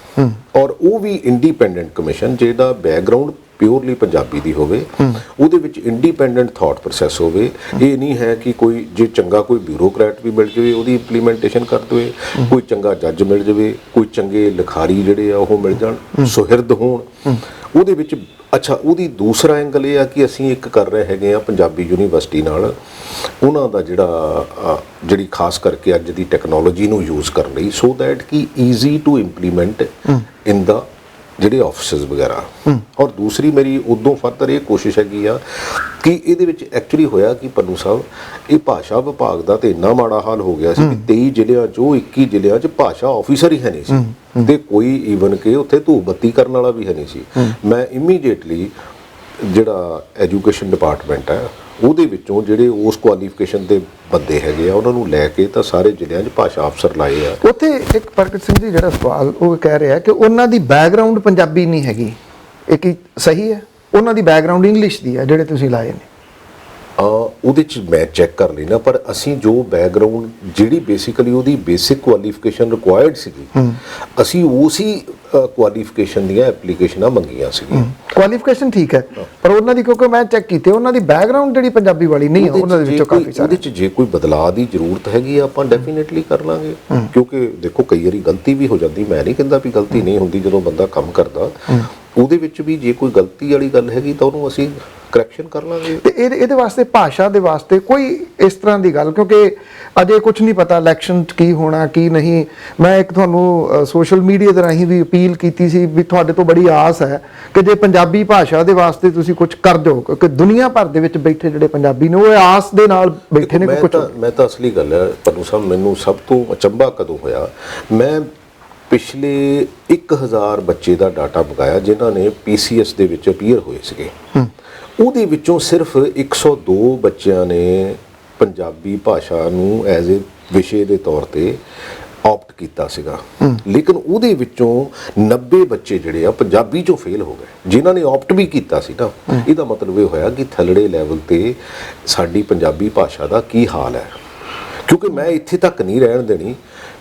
B: ਔਰ ਉਹ ਵੀ ਇੰਡੀਪੈਂਡੈਂਟ ਕਮਿਸ਼ਨ ਜਿਹਦਾ ਬੈਕਗ੍ਰਾਉਂਡ ਪਿਓਰਲੀ ਪੰਜਾਬੀ ਦੀ ਹੋਵੇ, ਉਹਦੇ ਵਿੱਚ ਇੰਡੀਪੈਂਡੈਂਟ ਥਾਟ ਪ੍ਰੋਸੈਸ ਹੋਵੇ। ਇਹ ਨਹੀਂ ਹੈ ਕਿ ਕੋਈ ਜੇ ਚੰਗਾ ਕੋਈ ਬਿਊਰੋਕਰੈਟ ਵੀ ਮਿਲ ਜਾਵੇ ਉਹਦੀ ਇੰਪਲੀਮੈਂਟੇਸ਼ਨ ਕਰ ਦੇਵੇ, ਕੋਈ ਚੰਗਾ ਜੱਜ ਮਿਲ ਜਾਵੇ, ਕੋਈ ਚੰਗੇ ਲਿਖਾਰੀ ਜਿਹੜੇ ਆ ਉਹ ਮਿਲ ਜਾਣ, ਸੁਹਿਰਦ ਹੋਣ ਉਹਦੇ ਵਿੱਚ। ਅੱਛਾ, ਉਹਦੀ ਦੂਸਰਾ ਐਂਗਲ ਇਹ ਆ ਕਿ ਅਸੀਂ ਇੱਕ ਕਰ ਰਹੇ ਹੈਗੇ ਆ ਪੰਜਾਬੀ ਯੂਨੀਵਰਸਿਟੀ ਨਾਲ, ਉਹਨਾਂ ਦਾ ਜਿਹੜੀ ਖਾਸ ਕਰਕੇ ਅੱਜ ਦੀ ਟੈਕਨੋਲੋਜੀ ਨੂੰ ਯੂਜ਼ ਕਰਨ ਲਈ, ਸੋ ਦੈਟ ਕਿ ਈਜ਼ੀ ਟੂ ਇੰਪਲੀਮੈਂਟ ਇਨ ਦਾ ਜਿਹੜੇ ਆਫਿਸਿਸ ਵਗੈਰਾ। ਔਰ ਦੂਸਰੀ ਮੇਰੀ ਉਦੋਂ ਫਰਦਰ ਇਹ ਕੋਸ਼ਿਸ਼ ਹੈਗੀ ਆ ਕਿ ਇਹਦੇ ਵਿੱਚ ਐਕਚੁਅਲੀ ਹੋਇਆ ਕਿ ਪੰਨੂ ਸਾਹਿਬ, ਇਹ ਭਾਸ਼ਾ ਵਿਭਾਗ ਦਾ ਤੇ ਇੰਨਾ ਮਾੜਾ ਹਾਲ ਹੋ ਗਿਆ ਸੀ ਕਿ 23 ਜ਼ਿਲ੍ਹਿਆਂ 'ਚੋਂ 21 ਜ਼ਿਲ੍ਹਿਆਂ 'ਚ ਭਾਸ਼ਾ ਆਫਿਸਰ ਹੀ ਹੈ ਨਹੀਂ ਸੀ, ਤੇ ਕੋਈ ਈਵਨ ਕਿ ਉੱਥੇ ਧੂਪ ਬੱਤੀ ਕਰਨ ਵਾਲਾ ਵੀ ਹੈ ਨਹੀਂ ਸੀ। ਮੈਂ ਇਮੀਡੀਏਟਲੀ ਜਿਹੜਾ ਐਜੂਕੇਸ਼ਨ ਡਿਪਾਰਟਮੈਂਟ ਹੈ ਉਹਦੇ ਵਿੱਚੋਂ ਜਿਹੜੇ ਉਸ ਕੁਆਲੀਫਿਕੇਸ਼ਨ ਦੇ ਬੰਦੇ ਹੈਗੇ ਆ ਉਹਨਾਂ ਨੂੰ ਲੈ ਕੇ ਤਾਂ ਸਾਰੇ ਜ਼ਿਲ੍ਹਿਆਂ 'ਚ ਭਾਸ਼ਾ ਅਫਸਰ ਲਾਏ ਆ।
A: ਉੱਥੇ ਇੱਕ ਪ੍ਰਗਟ ਸਿੰਘ ਜੀ ਜਿਹੜਾ ਸਵਾਲ ਉਹ ਕਹਿ ਰਿਹਾ ਕਿ ਉਹਨਾਂ ਦੀ ਬੈਕਗ੍ਰਾਉਂਡ ਪੰਜਾਬੀ ਨਹੀਂ ਹੈਗੀ, ਇਹ ਕੀ ਸਹੀ ਹੈ? ਉਹਨਾਂ ਦੀ ਬੈਕਗ੍ਰਾਉਂਡ ਇੰਗਲਿਸ਼ ਦੀ ਹੈ ਜਿਹੜੇ ਤੁਸੀਂ ਲਾਏ ਨੇ।
B: ਉਹਦੇ 'ਚ ਮੈਂ ਚੈੱਕ ਕਰ ਲੈਣਾ, ਪਰ ਅਸੀਂ ਜੋ ਬੈਕਗਰਾਉਂਡ ਜਿਹੜੀ ਬੇਸਿਕਲੀ ਉਹਦੀ ਬੇਸਿਕ ਕੁਆਲੀਫਿਕੇਸ਼ਨ ਰਿਕੁਆਇਰਡ ਸੀਗੀ, ਅਸੀਂ ਉਸੇ ਕੁਆਲੀਫਿਕੇਸ਼ਨ ਦੀਆਂ ਐਪਲੀਕੇਸ਼ਨਾਂ ਮੰਗੀਆਂ ਸੀਗੀਆਂ।
A: ਕੁਆਲੀਫਿਕੇਸ਼ਨ ਠੀਕ ਹੈ, ਪਰ ਉਹਨਾਂ ਦੀ, ਕਿਉਂਕਿ ਮੈਂ ਚੈੱਕ ਕੀਤੇ, ਉਹਨਾਂ ਦੀ ਬੈਕਗ੍ਰਾਉਂਡ ਜਿਹੜੀ ਪੰਜਾਬੀ ਵਾਲੀ ਨਹੀਂ ਹੈ, ਉਹਨਾਂ ਦੇ ਵਿੱਚੋਂ ਕਾਫੀ ਸਾਰੇ।
B: ਉਹਦੇ 'ਚ ਜੇ ਕੋਈ ਬਦਲਾਅ ਦੀ ਜ਼ਰੂਰਤ ਹੈਗੀ ਆ ਆਪਾਂ ਡੈਫੀਨੇਟਲੀ ਕਰ ਲਾਂਗੇ, ਕਿਉਂਕਿ ਦੇਖੋ ਕਈ ਵਾਰੀ ਗਲਤੀ ਵੀ ਹੋ ਜਾਂਦੀ, ਮੈਂ ਨਹੀਂ ਕਹਿੰਦਾ ਵੀ ਗਲਤੀ ਨਹੀਂ ਹੁੰਦੀ ਜਦੋਂ ਬੰਦਾ ਕੰਮ ਕਰਦਾ, ਉਹਦੇ ਵਿੱਚ ਵੀ ਜੇ ਕੋਈ ਗਲਤੀ ਵਾਲੀ ਗੱਲ ਹੈਗੀ ਤਾਂ ਉਹਨੂੰ ਅਸੀਂ ਕਰੈਕਸ਼ਨ ਕਰ ਲਾਂਗੇ।
A: ਤੇ ਇਹਦੇ ਵਾਸਤੇ ਭਾਸ਼ਾ ਦੇ ਵਾਸਤੇ ਕੋਈ ਇਸ ਤਰ੍ਹਾਂ ਦੀ ਗੱਲ, ਕਿਉਂਕਿ ਅਜੇ ਕੁਝ ਨਹੀਂ ਪਤਾ ਇਲੈਕਸ਼ਨ 'ਚ ਕੀ ਹੋਣਾ ਕੀ ਨਹੀਂ। ਮੈਂ ਇੱਕ ਤੁਹਾਨੂੰ ਸੋਸ਼ਲ ਮੀਡੀਆ ਦੇ ਰਾਹੀਂ ਵੀ ਅਪੀਲ ਕੀਤੀ ਸੀ ਵੀ ਤੁਹਾਡੇ ਤੋਂ ਬੜੀ ਆਸ ਹੈ ਕਿ ਜੇ ਪੰਜਾਬੀ ਭਾਸ਼ਾ ਦੇ ਵਾਸਤੇ ਤੁਸੀਂ ਕੁਝ ਕਰ ਦਿਓ, ਕਿਉਂਕਿ ਦੁਨੀਆ ਭਰ ਦੇ ਵਿੱਚ ਬੈਠੇ ਜਿਹੜੇ ਪੰਜਾਬੀ ਨੇ ਉਹ ਆਸ ਦੇ ਨਾਲ ਬੈਠੇ ਨੇ ਕਿ ਕੁਝ।
B: ਮੈਂ ਤਾਂ ਅਸਲੀ ਗੱਲ ਹੈ ਪੰਨੂ ਸਾਹਿਬ, ਮੈਨੂੰ ਸਭ ਤੋਂ ਅਚੰਭਾ ਕਦੋਂ ਹੋਇਆ, ਮੈਂ ਪਿਛਲੇ 1000 ਬੱਚੇ ਦਾ ਡਾਟਾ ਮੰਗਾਇਆ ਜਿਨ੍ਹਾਂ ਨੇ PCS ਦੇ ਵਿੱਚ ਅਪੀਅਰ ਹੋਏ ਸੀਗੇ। ਉਹਦੇ ਵਿੱਚੋਂ ਸਿਰਫ 102 ਬੱਚਿਆਂ ਨੇ ਪੰਜਾਬੀ ਭਾਸ਼ਾ ਨੂੰ ਐਜ਼ ਏ ਵਿਸ਼ੇ ਦੇ ਤੌਰ ਤੇ ਆਪਟ ਕੀਤਾ ਸੀਗਾ, ਲੇਕਿਨ ਉਹਦੇ ਵਿੱਚੋਂ 90 ਬੱਚੇ ਜਿਹੜੇ ਆ ਪੰਜਾਬੀ ਚੋਂ ਫੇਲ ਹੋ ਗਏ ਜਿਨ੍ਹਾਂ ਨੇ ਆਪਟ ਵੀ ਕੀਤਾ ਸੀ ਨਾ। ਇਹਦਾ ਮਤਲਬ ਇਹ ਹੋਇਆ ਕਿ ਥੱਲੜੇ ਲੈਵਲ ਤੇ ਸਾਡੀ ਪੰਜਾਬੀ ਭਾਸ਼ਾ ਦਾ ਕੀ ਹਾਲ ਹੈ, ਕਿਉਂਕਿ ਮੈਂ ਇੱਥੇ ਤੱਕ ਨਹੀਂ ਰਹਿਣ ਦੇਣੀ।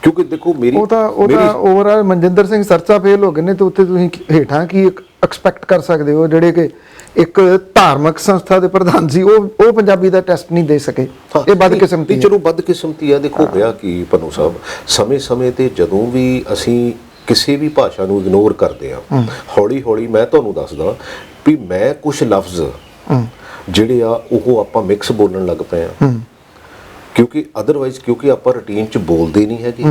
B: ਕਿਉਂਕਿ ਦੇਖੋ ਮੇਰੀ
A: ਉਹ ਤਾਂ ਓਵਰਆਲ ਮਨਜਿੰਦਰ ਸਿੰਘ ਸਰਚਾ ਫੇਲ ਹੋ ਗਏ ਨੇ, ਤੇ ਉੱਥੇ ਤੁਸੀਂ ਹੇਠਾਂ ਕੀ ਐਕਸਪੈਕਟ ਕਰ ਸਕਦੇ ਹੋ? ਜਿਹੜੇ ਕਿ ਇੱਕ ਧਾਰਮਿਕ ਸੰਸਥਾ ਦੇ ਪ੍ਰਧਾਨ ਸੀ, ਉਹ ਪੰਜਾਬੀ ਦਾ ਟੈਸਟ ਨਹੀਂ ਦੇ ਸਕੇ। ਇਹ ਬਦਕਿਸਮਤੀ ਹੈ।
B: ਚਲੋ ਬਦਕਿਸਮਤੀ ਆ। ਦੇਖੋ ਹੋਇਆ ਕਿ ਪੰਨੂ ਸਾਹਿਬ, ਸਮੇਂ-ਸਮੇਂ ਤੇ ਜਦੋਂ ਵੀ ਅਸੀਂ ਕਿਸੇ ਵੀ ਭਾਸ਼ਾ ਨੂੰ ਇਗਨੋਰ ਕਰਦੇ ਆ, ਹੌਲੀ ਹੌਲੀ ਮੈਂ ਤੁਹਾਨੂੰ ਦੱਸਦਾ ਵੀ ਮੈਂ ਕੁਝ ਲਫ਼ਜ਼ ਜਿਹੜੇ ਆ ਉਹ ਆਪਾਂ ਮਿਕਸ ਬੋਲਣ ਲੱਗ ਪਏ ਆ, ਕਿਉਂਕਿ ਅਦਰਵਾਈਜ਼ ਕਿਉਂਕਿ ਆਪਾਂ ਰੂਟੀਨ 'ਚ ਬੋਲਦੇ ਨਹੀਂ ਹੈਗੇ।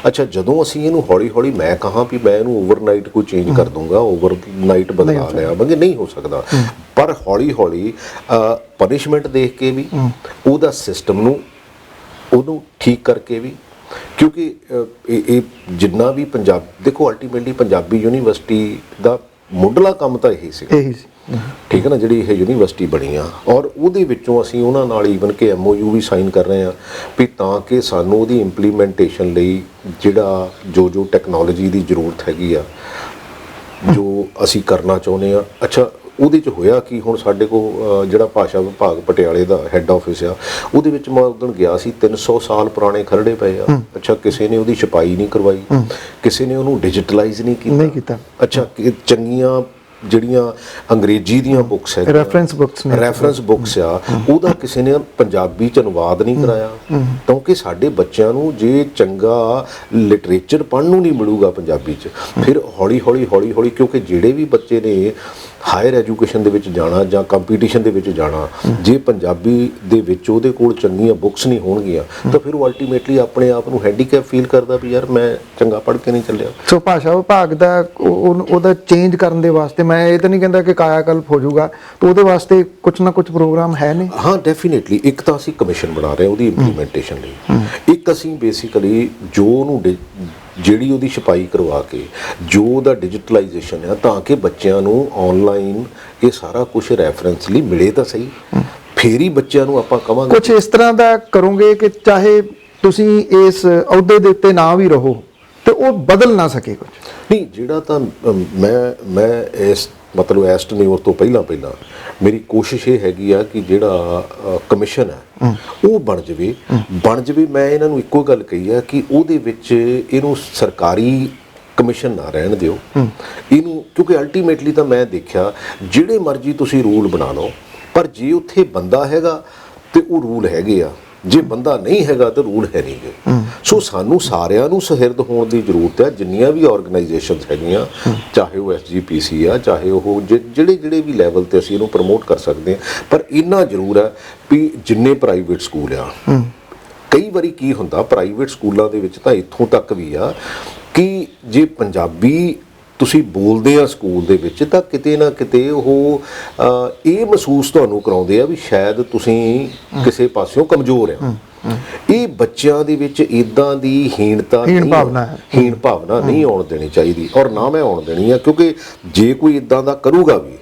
B: ਅੱਛਾ, ਜਦੋਂ ਅਸੀਂ ਇਹਨੂੰ ਹੌਲੀ ਹੌਲੀ ਮੈਂ ਕਹਾਂ ਵੀ ਮੈਂ ਇਹਨੂੰ ਓਵਰਨਾਈਟ ਕੋਈ ਚੇਂਜ ਕਰ ਦੂੰਗਾ, ਓਵਰਨਾਈਟ ਬਦਲਾ ਲਿਆਵਾਂਗੇ, ਨਹੀਂ ਹੋ ਸਕਦਾ। ਪਰ ਹੌਲੀ ਹੌਲੀ ਪਨਿਸ਼ਮੈਂਟ ਦੇਖ ਕੇ ਵੀ ਉਹਦਾ ਸਿਸਟਮ ਨੂੰ ਉਹਨੂੰ ਠੀਕ ਕਰਕੇ ਵੀ, ਕਿਉਂਕਿ ਇਹ ਜਿੰਨਾ ਵੀ ਪੰਜਾਬ ਦੇਖੋ ਅਲਟੀਮੇਟਲੀ ਪੰਜਾਬੀ ਯੂਨੀਵਰਸਿਟੀ ਦਾ ਮੁੱਢਲਾ ਕੰਮ ਤਾਂ ਇਹੀ ਸੀ, ਠੀਕ ਹੈ ਨਾ, ਜਿਹੜੀ ਇਹ ਯੂਨੀਵਰਸਿਟੀ ਬਣੀ ਆ। ਔਰ ਉਹਦੇ ਵਿੱਚੋਂ ਅਸੀਂ ਉਹਨਾਂ ਨਾਲ ਈਵਨ ਕਿ MOU ਵੀ ਸਾਈਨ ਕਰ ਰਹੇ ਆ ਵੀ ਤਾਂ ਕਿ ਸਾਨੂੰ ਉਹਦੀ ਇੰਪਲੀਮੈਂਟੇਸ਼ਨ ਲਈ ਜਿਹੜਾ ਜੋ ਟੈਕਨੋਲੋਜੀ ਦੀ ਜ਼ਰੂਰਤ ਹੈਗੀ ਆ, ਜੋ ਅਸੀਂ ਕਰਨਾ ਚਾਹੁੰਦੇ ਆ। ਅੱਛਾ, ਉਹਦੇ 'ਚ ਹੋਇਆ ਕਿ ਹੁਣ ਸਾਡੇ ਕੋਲ ਜਿਹੜਾ ਭਾਸ਼ਾ ਵਿਭਾਗ ਪਟਿਆਲੇ ਦਾ ਹੈੱਡ ਆਫਿਸ ਆ, ਉਹਦੇ ਵਿੱਚ ਮੈਂ ਉਦੋਂ ਗਿਆ ਸੀ, 300 ਸਾਲ ਪੁਰਾਣੇ ਖਰੜੇ ਪਏ ਆ। ਅੱਛਾ, ਕਿਸੇ ਨੇ ਉਹਦੀ ਛਪਾਈ ਨਹੀਂ ਕਰਵਾਈ, ਕਿਸੇ ਨੇ ਉਹਨੂੰ ਡਿਜੀਟਲਾਈਜ਼ ਨਹੀਂ ਕੀਤਾ। ਅੱਛਾ, ਚੰਗੀਆਂ ਜਿਹੜੀਆਂ ਅੰਗਰੇਜ਼ੀ ਦੀਆਂ ਬੁੱਕਸ ਹੈ, ਰੈਫਰੈਂਸ ਬੁੱਕਸ ਆ, ਉਹਦਾ ਕਿਸੇ ਨੇ ਪੰਜਾਬੀ 'ਚ ਅਨੁਵਾਦ ਨਹੀਂ ਕਰਾਇਆ। ਕਿਉਂਕਿ ਸਾਡੇ ਬੱਚਿਆਂ ਨੂੰ ਜੇ ਚੰਗਾ ਲਿਟਰੇਚਰ ਪੜ੍ਹਨ ਨੂੰ ਨਹੀਂ ਮਿਲੂਗਾ ਪੰਜਾਬੀ 'ਚ, ਫਿਰ ਹੌਲੀ ਹੌਲੀ ਕਿਉਂਕਿ ਜਿਹੜੇ ਵੀ ਬੱਚੇ ਨੇ ਹਾਇਰ ਐਜੂਕੇਸ਼ਨ ਦੇ ਵਿੱਚ ਜਾਣਾ ਜਾਂ ਕੰਪੀਟੀਸ਼ਨ ਦੇ ਵਿੱਚ ਜਾਣਾ, ਜੇ ਪੰਜਾਬੀ ਦੇ ਵਿੱਚ ਉਹਦੇ ਕੋਲ ਚੰਗੀਆਂ ਬੁੱਕਸ ਨਹੀਂ ਹੋਣਗੀਆਂ ਤਾਂ ਫਿਰ ਉਹ ਅਲਟੀਮੇਟਲੀ ਆਪਣੇ ਆਪ ਨੂੰ ਹੈਂਡੀਕੈਪ ਫੀਲ ਕਰਦਾ ਵੀ ਯਾਰ ਮੈਂ ਚੰਗਾ ਪੜ੍ਹ ਕੇ ਨਹੀਂ ਚੱਲਿਆ।
A: ਸੋ ਭਾਸ਼ਾ ਵਿਭਾਗ ਦਾ ਉਹਦਾ ਚੇਂਜ ਕਰਨ ਦੇ ਵਾਸਤੇ ਮੈਂ ਇਹ ਤਾਂ ਨਹੀਂ ਕਹਿੰਦਾ ਕਿ ਕਾਇਆ ਕਲਪ ਹੋ ਜਾਊਗਾ, ਤਾਂ ਉਹਦੇ ਵਾਸਤੇ ਕੁਝ ਨਾ ਕੁਝ ਪ੍ਰੋਗਰਾਮ ਹੈ ਨੇ।
B: ਹਾਂ, ਡੈਫੀਨੇਟਲੀ। ਇੱਕ ਤਾਂ ਅਸੀਂ ਕਮਿਸ਼ਨ ਬਣਾ ਰਹੇ ਉਹਦੀ ਇੰਪਲੀਮੈਂਟੇਸ਼ਨ ਲਈ, ਇੱਕ ਅਸੀਂ ਬੇਸਿਕਲੀ ਜੋ ਉਹਨੂੰ ਜਿਹੜੀ ਉਹਦੀ ਛਪਾਈ ਕਰਵਾ ਕੇ ਜੋ ਉਹਦਾ ਡਿਜੀਟਲਾਈਜੇਸ਼ਨ ਆ, ਤਾਂ ਕਿ ਬੱਚਿਆਂ ਨੂੰ ਆਨਲਾਈਨ ਇਹ ਸਾਰਾ ਕੁਝ ਰੈਫਰੈਂਸ ਲਈ ਮਿਲੇ ਤਾਂ ਸਹੀ, ਫੇਰ ਹੀ ਬੱਚਿਆਂ ਨੂੰ ਆਪਾਂ ਕਵਾਂਗੇ। ਕੁਝ
A: ਇਸ ਤਰ੍ਹਾਂ ਦਾ ਕਰੋਗੇ ਕਿ ਚਾਹੇ ਤੁਸੀਂ ਇਸ ਅਹੁਦੇ ਦੇ ਉੱਤੇ ਨਾ ਵੀ ਰਹੋ ਤੇ ਉਹ ਬਦਲ ਨਾ ਸਕੇ ਕੁਝ?
B: ਨਹੀਂ, ਜਿਹੜਾ ਤਾਂ ਮੈਂ ਇਸ ਮਤਲਬ ਇਸ ਟਨਿਓਰ ਤੋਂ ਪਹਿਲਾਂ ਮੇਰੀ ਕੋਸ਼ਿਸ਼ ਇਹ ਹੈਗੀ ਆ ਕਿ ਜਿਹੜਾ ਕਮਿਸ਼ਨ ਹੈ ਉਹ ਬਣ ਜਾਵੇ। ਮੈਂ ਇਹਨਾਂ ਨੂੰ ਇੱਕੋ ਗੱਲ ਕਹੀ ਆ ਕਿ ਉਹਦੇ ਵਿੱਚ ਇਹਨੂੰ ਸਰਕਾਰੀ ਕਮਿਸ਼ਨ ਨਾ ਰਹਿਣ ਦਿਓ ਇਹਨੂੰ, ਕਿਉਂਕਿ ਅਲਟੀਮੇਟਲੀ ਤਾਂ ਮੈਂ ਦੇਖਿਆ ਜਿਹੜੇ ਮਰਜ਼ੀ ਤੁਸੀਂ ਰੂਲ ਬਣਾ ਲਓ, ਪਰ ਜੇ ਉੱਥੇ ਬੰਦਾ ਹੈਗਾ ਤੇ ਉਹ ਰੂਲ ਹੈਗੇ ਆ, ਜੇ ਬੰਦਾ ਨਹੀਂ ਹੈਗਾ ਤਾਂ ਰੂਲ ਹੈ ਨਹੀਂ ਗੇ। ਸੋ ਸਾਨੂੰ ਸਾਰਿਆਂ ਨੂੰ ਸੁਹਿਰਦ ਹੋਣ ਦੀ ਜ਼ਰੂਰਤ ਹੈ, ਜਿੰਨੀਆਂ ਵੀ ਆਰਗੇਨਾਈਜੇਸ਼ਨਸ ਹੈਗੀਆਂ, ਚਾਹੇ ਉਹ SGPC ਆ, ਚਾਹੇ ਉਹ ਜਿਹੜੇ ਵੀ ਲੈਵਲ ਤੇ ਅਸੀਂ ਇਹਨੂੰ ਪ੍ਰਮੋਟ ਕਰ ਸਕਦੇ ਹਾਂ। ਪਰ ਇੰਨਾ ਜ਼ਰੂਰ ਹੈ ਵੀ ਜਿੰਨੇ ਪ੍ਰਾਈਵੇਟ ਸਕੂਲ ਆ, ਕਈ ਵਾਰੀ ਕੀ ਹੁੰਦਾ ਪ੍ਰਾਈਵੇਟ ਸਕੂਲਾਂ ਦੇ ਵਿੱਚ ਤਾਂ ਇੱਥੋਂ ਤੱਕ ਵੀ ਆ ਕਿ ਜੇ ਪੰਜਾਬੀ ਤੁਸੀਂ ਬੋਲਦੇ ਆ ਸਕੂਲ ਦੇ ਵਿੱਚ ਤਾਂ ਕਿਤੇ ਨਾ ਕਿਤੇ ਉਹ ਇਹ ਮਹਿਸੂਸ ਤੁਹਾਨੂੰ ਕਰਾਉਂਦੇ ਆ ਵੀ ਸ਼ਾਇਦ ਤੁਸੀਂ ਕਿਸੇ ਪਾਸਿਓਂ ਕਮਜ਼ੋਰ ਆ। ਇਹ ਬੱਚਿਆਂ ਦੇ ਵਿੱਚ ਇਦਾਂ ਦੀ ਹੀਣ ਭਾਵਨਾ ਨਹੀਂ ਆਉਣ ਦੇਣੀ ਚਾਹੀਦੀ, ਔਰ ਨਾ ਮੈਂ ਆਉਣ ਦੇਣੀ ਆ, ਕਿਉਂਕਿ ਜੇ ਕੋਈ ਇਦਾਂ ਦਾ ਕਰੂਗਾ ਵੀ,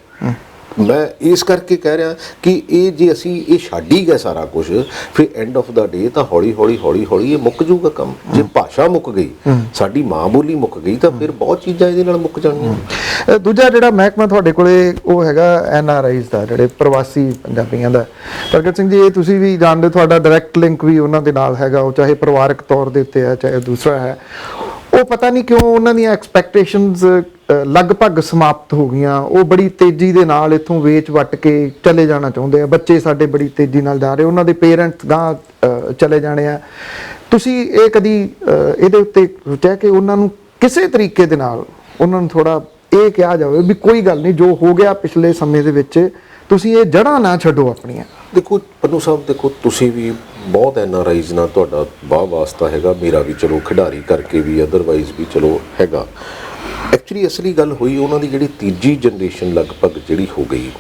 B: ਮੈਂ ਇਸ ਕਰਕੇ ਕਹਿ ਰਿਹਾ ਕਿ ਇਹ ਜੇ ਅਸੀਂ ਇਹ ਛੱਡ ਹੀ ਗਏ ਸਾਰਾ ਕੁਝ, ਫਿਰ ਐਂਡ ਆਫ ਦਾ ਡੇ ਤਾਂ ਹੌਲੀ ਹੌਲੀ ਇਹ ਮੁੱਕ ਜਾਊਗਾ ਕੰਮ। ਜੇ ਭਾਸ਼ਾ ਮੁੱਕ ਗਈ, ਸਾਡੀ ਮਾਂ ਬੋਲੀ ਮੁੱਕ ਗਈ, ਤਾਂ ਫਿਰ ਬਹੁਤ ਚੀਜ਼ਾਂ ਇਹਦੇ ਨਾਲ ਮੁੱਕ ਜਾਣਗੀਆਂ।
A: ਦੂਜਾ ਜਿਹੜਾ ਮਹਿਕਮਾ ਤੁਹਾਡੇ ਕੋਲੇ ਉਹ ਹੈਗਾ NRIs ਦਾ, ਜਿਹੜੇ ਪ੍ਰਵਾਸੀ ਪੰਜਾਬੀਆਂ ਦਾ। ਪ੍ਰਗਟ ਸਿੰਘ ਜੀ, ਇਹ ਤੁਸੀਂ ਵੀ ਜਾਣਦੇ, ਤੁਹਾਡਾ ਡਾਇਰੈਕਟ ਲਿੰਕ ਵੀ ਉਹਨਾਂ ਦੇ ਨਾਲ ਹੈਗਾ, ਉਹ ਚਾਹੇ ਪਰਿਵਾਰਕ ਤੌਰ ਦੇ ਉੱਤੇ ਹੈ ਚਾਹੇ ਦੂਸਰਾ ਹੈ। ਉਹ ਪਤਾ ਨਹੀਂ ਕਿਉਂ ਉਹਨਾਂ ਦੀਆਂ ਐਕਸਪੈਕਟੇਸ਼ਨਸ ਲਗਭਗ ਸਮਾਪਤ ਹੋ ਗਈਆਂ। ਉਹ ਬੜੀ ਤੇਜ਼ੀ ਦੇ ਨਾਲ ਇੱਥੋਂ ਵੇਚ ਵੱਟ ਕੇ ਚਲੇ ਜਾਣਾ ਚਾਹੁੰਦੇ ਆ। ਬੱਚੇ ਸਾਡੇ ਬੜੀ ਤੇਜ਼ੀ ਨਾਲ ਜਾ ਰਹੇ, ਉਹਨਾਂ ਦੇ ਪੇਰੈਂਟਸ ਗਾਂ ਚਲੇ ਜਾਣੇ ਆ। ਤੁਸੀਂ ਇਹ ਕਦੀ ਇਹਦੇ ਉੱਤੇ ਸੋਚਿਆ ਕਿ ਉਹਨਾਂ ਨੂੰ ਕਿਸੇ ਤਰੀਕੇ ਦੇ ਨਾਲ ਉਹਨਾਂ ਨੂੰ ਥੋੜਾ ਇਹ ਕਿਹਾ ਜਾਵੇ ਵੀ ਕੋਈ ਗੱਲ ਨਹੀਂ, ਜੋ ਹੋ ਗਿਆ ਪਿਛਲੇ ਸਮੇਂ ਦੇ ਵਿੱਚ, ਤੁਸੀਂ ਇਹ ਜੜ੍ਹਾਂ ਨਾ ਛੱਡੋ ਆਪਣੀਆਂ?
B: ਦੇਖੋ ਪੰਨੂ ਸਾਹਿਬ, ਦੇਖੋ ਤੁਸੀਂ ਵੀ ਬਹੁਤ NRIs ਨਾਲ ਤੁਹਾਡਾ ਵਾਹ ਵਾਸਤਾ ਹੈਗਾ, ਮੇਰਾ ਵੀ ਚਲੋ ਖਿਡਾਰੀ ਕਰਕੇ ਵੀ, ਅਦਰਵਾਈਜ਼ ਵੀ ਚਲੋ ਹੈਗਾ। ਐਕਚੁਅਲੀ ਅਸਲੀ ਗੱਲ ਹੋਈ, ਉਹਨਾਂ ਦੀ ਜਿਹੜੀ ਤੀਜੀ ਜਨਰੇਸ਼ਨ ਲਗਭਗ ਜਿਹੜੀ ਹੋ ਗਈ,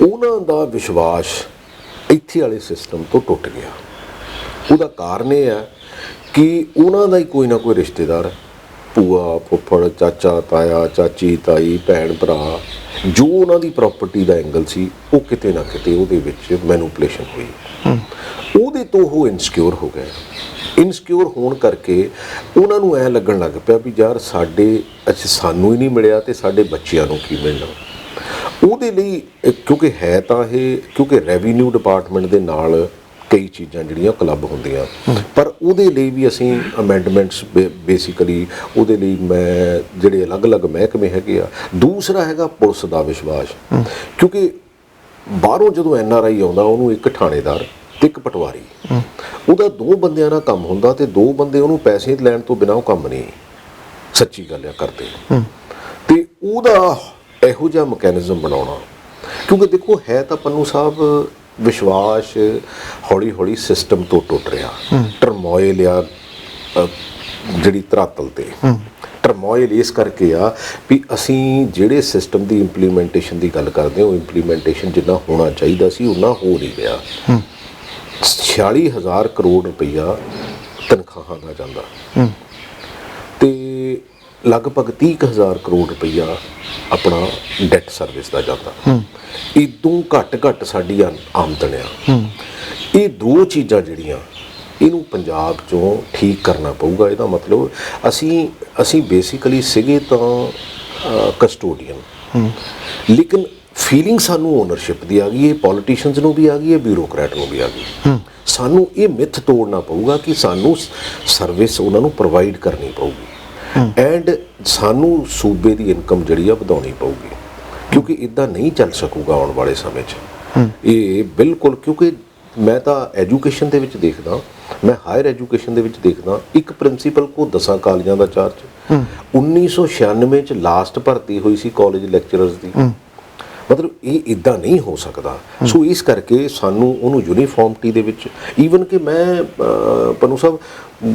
B: ਉਹਨਾਂ ਦਾ ਵਿਸ਼ਵਾਸ ਇੱਥੇ ਵਾਲੇ ਸਿਸਟਮ ਤੋਂ ਟੁੱਟ ਗਿਆ। ਉਹਦਾ ਕਾਰਨ ਇਹ ਹੈ ਕਿ ਉਹਨਾਂ ਦਾ ਹੀ ਕੋਈ ਨਾ ਕੋਈ ਰਿਸ਼ਤੇਦਾਰ, ਭੂਆ, ਫੁੱਫੜ, ਚਾਚਾ, ਤਾਇਆ, ਚਾਚੀ, ਤਾਈ, ਭੈਣ, ਭਰਾ, ਜੋ ਉਹਨਾਂ ਦੀ ਪ੍ਰਾਪਰਟੀ ਦਾ ਐਂਗਲ ਸੀ, ਉਹ ਕਿਤੇ ਨਾ ਕਿਤੇ ਉਹਦੇ ਵਿੱਚ ਮੈਨੂਪੂਲੇਸ਼ਨ ਹੋਈ। ਉਹਦੇ ਤੋਂ ਉਹ ਇਨਸਿਕਿਉਰ ਹੋ ਗਏ। ਇਨਸਿਕਿਉਰ ਹੋਣ ਕਰਕੇ ਉਹਨਾਂ ਨੂੰ ਐਂ ਲੱਗਣ ਲੱਗ ਪਿਆ ਵੀ ਯਾਰ ਸਾਨੂੰ ਹੀ ਨਹੀਂ ਮਿਲਿਆ ਤੇ ਸਾਡੇ ਬੱਚਿਆਂ ਨੂੰ ਕੀ ਮਿਲਣਾ। ਉਹਦੇ ਲਈ ਕਿਉਂਕਿ ਕਿਉਂਕਿ ਰੈਵਨਿਊ ਡਿਪਾਰਟਮੈਂਟ ਦੇ ਨਾਲ ਕਈ ਚੀਜ਼ਾਂ ਜਿਹੜੀਆਂ ਕਲੱਬ ਹੁੰਦੀਆਂ, ਪਰ ਉਹਦੇ ਲਈ ਵੀ ਅਸੀਂ ਅਮੈਂਡਮੈਂਟਸ ਬੇਸਿਕਲੀ ਉਹਦੇ ਲਈ ਮੈਂ ਜਿਹੜੇ ਅਲੱਗ-ਅਲੱਗ ਮਹਿਕਮੇ ਹੈਗੇ ਆ। ਦੂਸਰਾ ਹੈਗਾ ਪੁਲਿਸ ਦਾ ਵਿਸ਼ਵਾਸ, ਕਿਉਂਕਿ ਬਾਹਰੋਂ ਜਦੋਂ NRI ਆਉਂਦਾ ਉਹਨੂੰ ਇੱਕ ਥਾਣੇਦਾਰ ਤੇ ਇੱਕ ਪਟਵਾਰੀ, ਉਹਦਾ 2 ਬੰਦਿਆਂ ਨਾਲ ਕੰਮ ਹੁੰਦਾ ਤੇ 2 ਬੰਦੇ ਉਹਨੂੰ ਪੈਸੇ ਲੈਣ ਤੋਂ ਬਿਨਾਂ ਉਹ ਕੰਮ ਨਹੀਂ। ਸੱਚੀ ਗੱਲ ਆ ਕਰਦੇ ਤੇ ਉਹਦਾ ਇਹੋ ਜਿਹਾ ਮੈਕੈਨਿਜ਼ਮ ਬਣਾਉਣਾ, ਕਿਉਂਕਿ ਦੇਖੋ ਹੈ ਤਾਂ ਪੰਨੂ ਸਾਹਿਬ ਵਿਸ਼ਵਾਸ ਹੌਲੀ ਹੌਲੀ ਸਿਸਟਮ ਤੋਂ ਟੁੱਟ ਰਿਹਾ, ਟਰਮੋਇਲ ਆ ਜਿਹੜੀ ਧਰਾਤਲ ਤੇ ਟਰਮੋਇਲ ਇਸ ਕਰਕੇ ਆ ਵੀ ਅਸੀਂ ਜਿਹੜੇ ਸਿਸਟਮ ਦੀ ਇੰਪਲੀਮੈਂਟੇਸ਼ਨ ਦੀ ਗੱਲ ਕਰਦੇ ਹਾਂ ਉਹ ਇੰਪਲੀਮੈਂਟੇਸ਼ਨ ਜਿੰਨਾ ਹੋਣਾ ਚਾਹੀਦਾ ਸੀ ਉਨਾ ਹੋ ਨਹੀਂ ਰਿਹਾ। 46,000 ਕਰੋੜ ਰੁਪਈਆ ਤਨਖਾਹਾਂ ਦਾ ਜਾਂਦਾ ਤੇ ਲਗਭਗ 30,000 ਕਰੋੜ ਰੁਪਈਆ ਆਪਣਾ ਡੈਟ ਸਰਵਿਸ ਦਾ ਜਾਂਦਾ। ਇਦੋਂ ਘੱਟ ਸਾਡੀ ਆਮਦਨ ਆ। ਇਹ ਦੋ ਚੀਜ਼ਾਂ ਜਿਹੜੀਆਂ ਇਹਨੂੰ ਪੰਜਾਬ ਚੋਂ ਠੀਕ ਕਰਨਾ ਪਊਗਾ। ਇਹਦਾ ਮਤਲਬ ਅਸੀਂ ਬੇਸਿਕਲੀ ਸੀਗੇ ਤਾਂ ਕਸਟੋਡੀਅਨ, ਲੇਕਿਨ ਫੀਲਿੰਗ ਸਾਨੂੰ ਓਨਰਸ਼ਿਪ ਦੀ ਆ ਗਈ ਹੈ, ਪੋਲੀਟੀਸ਼ੀਅਨਸ ਨੂੰ ਵੀ ਆ ਗਈ ਹੈ, ਬਿਊਰੋਕਰੈਟ ਨੂੰ ਵੀ ਆ ਗਈ। ਸਾਨੂੰ ਇਹ ਮਿੱਥ ਤੋੜਨਾ ਪਊਗਾ ਕਿ ਸਾਨੂੰ ਸਰਵਿਸ ਉਹਨਾਂ ਨੂੰ ਪ੍ਰੋਵਾਈਡ ਕਰਨੀ ਪਊਗੀ ਐਂਡ ਸਾਨੂੰ ਸੂਬੇ ਦੀ ਇਨਕਮ ਜਿਹੜੀ ਆ ਵਧਾਉਣੀ ਪਊਗੀ, ਕਿਉਂਕਿ ਇਦਾਂ ਨਹੀਂ ਚੱਲ ਸਕੂਗਾ ਆਉਣ ਵਾਲੇ ਸਮੇਂ 'ਚ। ਇਹ ਬਿਲਕੁਲ, ਕਿਉਂਕਿ ਮੈਂ ਤਾਂ ਐਜੂਕੇਸ਼ਨ ਦੇ ਵਿੱਚ ਦੇਖਦਾ, ਮੈਂ ਹਾਇਰ ਐਜੂਕੇਸ਼ਨ ਦੇ ਵਿੱਚ ਦੇਖਦਾ, ਇੱਕ ਪ੍ਰਿੰਸੀਪਲ ਕੋ 10 ਕਾਲਜਾਂ ਦਾ ਚਾਰਜ 1996 ਚ ਲਾਸਟ ਭਰਤੀ ਹੋਈ ਸੀ ਕਾਲਜ ਲੈਕਚਰਰਸ ਦੀ। ਮਤਲਬ ਇਹ ਇਦਾਂ ਨਹੀਂ ਹੋ ਸਕਦਾ। ਸੋ ਇਸ ਕਰਕੇ ਸਾਨੂੰ ਉਹਨੂੰ ਯੂਨੀਫਾਰਮਿਟੀ ਦੇ ਵਿੱਚ, ਈਵਨ ਕਿ ਮੈਂ ਪੰਨੂ ਸਾਹਿਬ